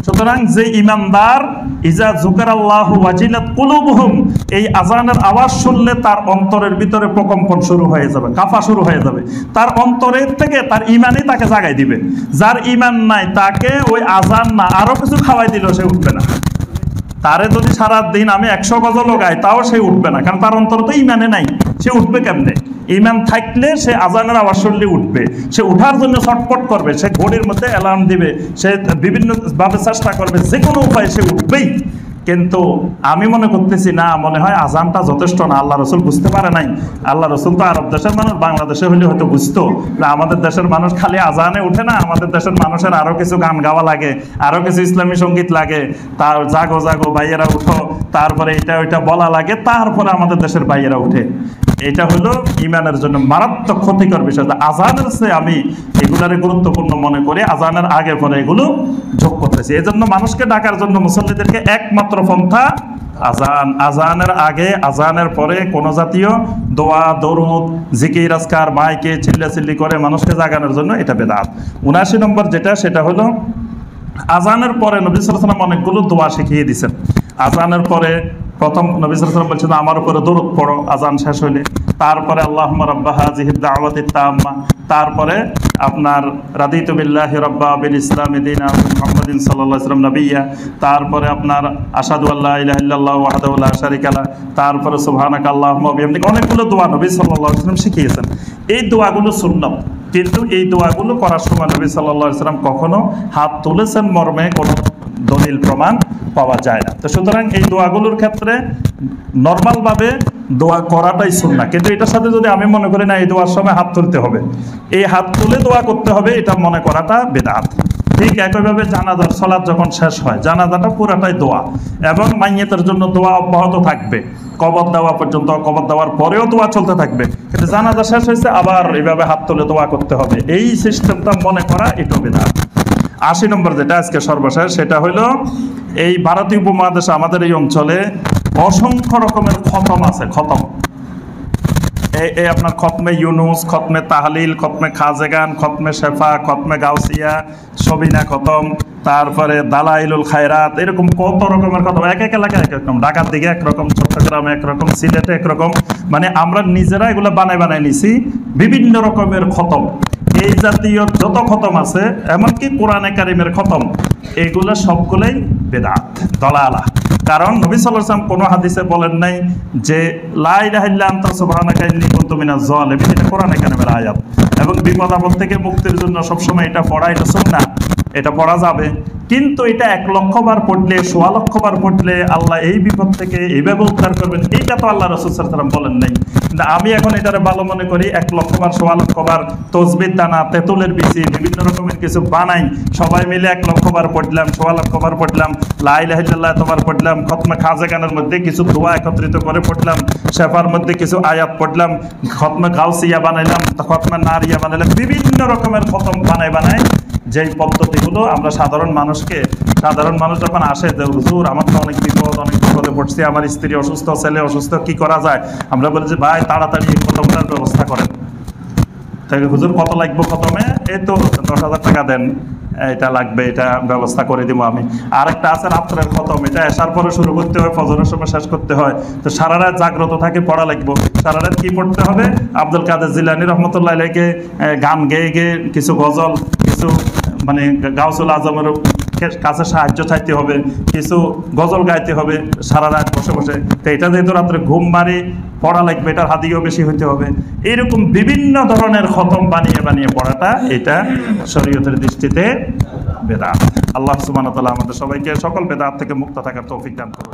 সুতরাং যে ইমানদার ইজা যুকারাল্লাহু ওয়াজিলাত কুলুবুহুম, এই আজানের আওয়াজ শুনলে তার অন্তরের ভিতরে প্রকম্পন শুরু হয়ে যাবে, কাঁপা শুরু হয়ে যাবে। তার অন্তরের থেকে তার ইমানই তাকে জাগাই দিবে। যার ইমান নাই তাকে ওই আজান না আরো কিছু খাওয়াই দিলেও সে উঠবে না। তারে যদি সারা দিন আমি 100 গজলও গাই তাও সে উঠবে না, কারণ তার অন্তরে তো ইমানে নাই। সে উঠবে কেমনে? ইমান থাকলে সে আজানের আওয়াজ শুনলে উঠবে। সে উঠার জন্য ছটফট করবে, সে ঘড়ির মধ্যে অ্যালার্ম দিবে, সে বিভিন্নভাবে চেষ্টা করবে, যে কোনো উপায়ে সে উঠবেই। কিন্তু আমি মনে করতেছি না, মনে হয় আজানটা যথেষ্ট না। আল্লাহ রসুল বুঝতে পারে নাই। আল্লাহ রসুল তো আরব দেশের মানুষ, বাংলাদেশে হলে হয়তো বুঝতো। আমাদের দেশের মানুষ খালি আজানে উঠে না, আমাদের দেশের মানুষের আরো কিছু গান গাওয়া লাগে, আরো কিছু ইসলামী সঙ্গীত লাগে। তার জাগো জাগো ভাইয়েরা উঠো, তারপরে এটা ওইটা বলা লাগে, তারপরে আমাদের দেশের ভাইয়েরা উঠে। এটা হলো ইমানের জন্য মারাত্মক ক্ষতিকর বিষয়। আজানের চেয়ে আমি এগুলারে গুরুত্বপূর্ণ মনে করি, আজানের আগে পরে এগুলো যোগ করতেছি। এই জন্য মানুষকে ডাকার জন্য মুসল্লিদেরকে একমাত্র পন্থা আজান। আজানের আগে আজানের পরে কোন জাতীয় দোয়া, দরুদ, জিকির, আজকার, মাইকে চিল্লাচিল্লি করে মানুষকে জাগানোর জন্য এটা বেদাত। 79 নম্বর যেটা, সেটা হলো আজানের পরে নবী সাল্লাল্লাহু আলাইহি ওয়াসাল্লাম অনেকগুলো দোয়া শিখিয়ে দিয়েছেন। আজানের পরে প্রথম নবী সাল্লাল্লাহু আলাইহি ওয়াসাল্লাম বলছেন আমার উপরে দরুদ পড়ো আজান শেষ হইলে। তারপরে আল্লাহুম্মা রাব্বা হাযিহিদ দাওয়াতিত তাম্মা, তারপরে আপনার রাদিতু বিল্লাহি রাব্বা বিল ইসলামি দীনা মুহাম্মাদিন সাল্লাল্লাহু আলাইহি ওয়াসাল্লাম নবিয়্যা, তারপরে আপনার আশহাদু আল্লা ইলাহা ইল্লাল্লাহু ওয়াহদাহু লা শারীকা লাহু, তারপরে সুবহানাকা আল্লাহুম্মা ওয়া বিহামদিকা। অনেকগুলো দোয়া নবী সাল্লাল্লাহু আলাইহি ওয়াসাল্লাম শিখিয়েছেন। এই দোয়াগুলো সুন্নাত, কিন্তু এই দোয়াগুলো করার সময় নবী সাল্লাল্লাহু আলাইহি ওয়াসাল্লাম কখনো হাত তুলেছেন মর্মে কোনো দলিল প্রমাণ পাওয়া যায় না। তো সুতরাং এই দোয়াগুলোর ক্ষেত্রে নর্মালভাবে দোয়া করাটাই সুন্নাহ, কিন্তু এটার সাথে যদি আমি মনে করি না এই দোয়ার সময় হাত তুলতে হবে, এই হাত তুলে দোয়া করতে হবে, এটা মনে করাটা বিদআত। ঠিক একইভাবে জানাজার সালাত যখন শেষ হয়, জানাজাটা পুরাটাই দোয়া, এবং মাইয়িতের জন্য দোয়া অব্যাহত থাকবে কবর দেওয়া পর্যন্ত, কবর দেওয়ার পরেও দোয়া চলতে থাকবে, কিন্তু জানাজা শেষ হয়েছে আবার এইভাবে হাত তুলে দোয়া করতে হবে, এই সিস্টেমটা মনে করা এটা বিদআত। ৮০ নম্বর যেটা আজকে সর্বশেষ, সেটা হলো এই ভারতীয় উপমহাদেশে আমাদের এই অঞ্চলে অসংখ্য রকমের খতম আছে। খতম এই আপনার খতমে ইউনুস, খতমে তাহলিল, খতমে খাজেগান, খতমে শেফা, খতমে গাউসিয়া, সবিনা খতম, তারপরে দালাইলুল খায়রাত, এরকম কত রকমের খতম, এক এক এলাকায় এক রকম, ঢাকার দিকে একরকম, চট্টগ্রামে একরকম, সিলেটে একরকম, মানে আমরা নিজেরা এগুলো বানাই নিছি বিভিন্ন রকমের খতম। এই জাতীয় যত খতম আছে, এমনকি কোরআনে কারিমের খতম, এগুলো সবগুলোই বেদাত, দলালা। কারণ নবী সাল্লাল্লাহু আলাইহি ওয়াসাল্লাম কোনো হাদিসে বলেন নাই যে লা ইলাহা ইল্লা আনতা সুবহানাকা ইন্নী কুনতু মিনাজ জালিমিন, এটা কোরআনে কারিমের আয়াত, এবং বিপদ আপদ থেকে মুক্তির জন্য সবসময় এটা পড়া, এটা সুন্নাহ, এটা পড়া যাবে। কিন্তু এটা ১ লক্ষ বার পড়লে, ১.৫ লক্ষ বার পড়লে আল্লাহ এই বিপদ থেকে এইভাবে উদ্ধার করবেন, এইটা তো আল্লাহ রাসূল সাল্লাল্লাহু আলাইহি ওয়াসাল্লাম বলেন নাই। কিন্তু আমি এখন এটারে ভালো মনে করি ১ লক্ষ বার, ১.৫ লক্ষ বার তসবির দানা, তেঁতুলের বিচি, বিভিন্ন রকমের কিছু বানাই, সবাই মিলে ১ লক্ষ বার পড়লাম, ১.৫ লক্ষ বার পড়লাম, লা ইলাহা ইল্লাল্লাহ এতবার পড়লাম, খতমে খাজেগানের মধ্যে কিছু দোয়া একত্রিত করে পড়লাম, শেফার মধ্যে কিছু আয়াত পড়লাম, খতমে গাউসিয়া বানাইলাম, খতমে নারিয়া বানাইলাম, বিভিন্ন রকমের খতম বানাই যেই পদ্ধতিগুলো আমরা সাধারণ মানুষ যখন আসে যে হুজুর আমার তো অনেক বিপদে পড়ছি, আমার স্ত্রী অসুস্থ, ছেলে অসুস্থ, কি করা যায়, আমরা বলি যে ভাই তাড়াতাড়ি খতমের ব্যবস্থা করেন। তাই হুজুর কত লাগবে খতমে? এই তো ১০,০০০ টাকা দেন, এটা লাগবে, এটা ব্যবস্থা করে দিব আমি। আরেকটা আছে রাত্রের খতম, এটা এশার পরে শুরু করতে হয়, ফজরের সময় শেষ করতে হয়, তো সারা রাত জাগ্রত থাকে, পড়া লাগবে। সারা রাত কি পড়তে হবে? আব্দুল কাদের জিলানী রহমতুল্লাহ আলাইহি গান গেয়ে কিছু গজল, কিছু মানে গাউসুল আজমের কাছে সাহায্য চাইতে হবে, কিছু গজল গাইতে হবে সারা রাত বসে। তো এটা যেহেতু রাত্রে ঘুম মারি, পড়া লাগবে, এটার হাদিও বেশি হইতে হবে। এইরকম বিভিন্ন ধরনের খতম বানিয়ে পড়াটা, এটা শরীয়তের দৃষ্টিতে বেদাত। আল্লাহ সুবহানাহু ওয়া তাআলা আমাদের সবাইকে সকল বেদাত থেকে মুক্ত থাকার তৌফিক দান করুন।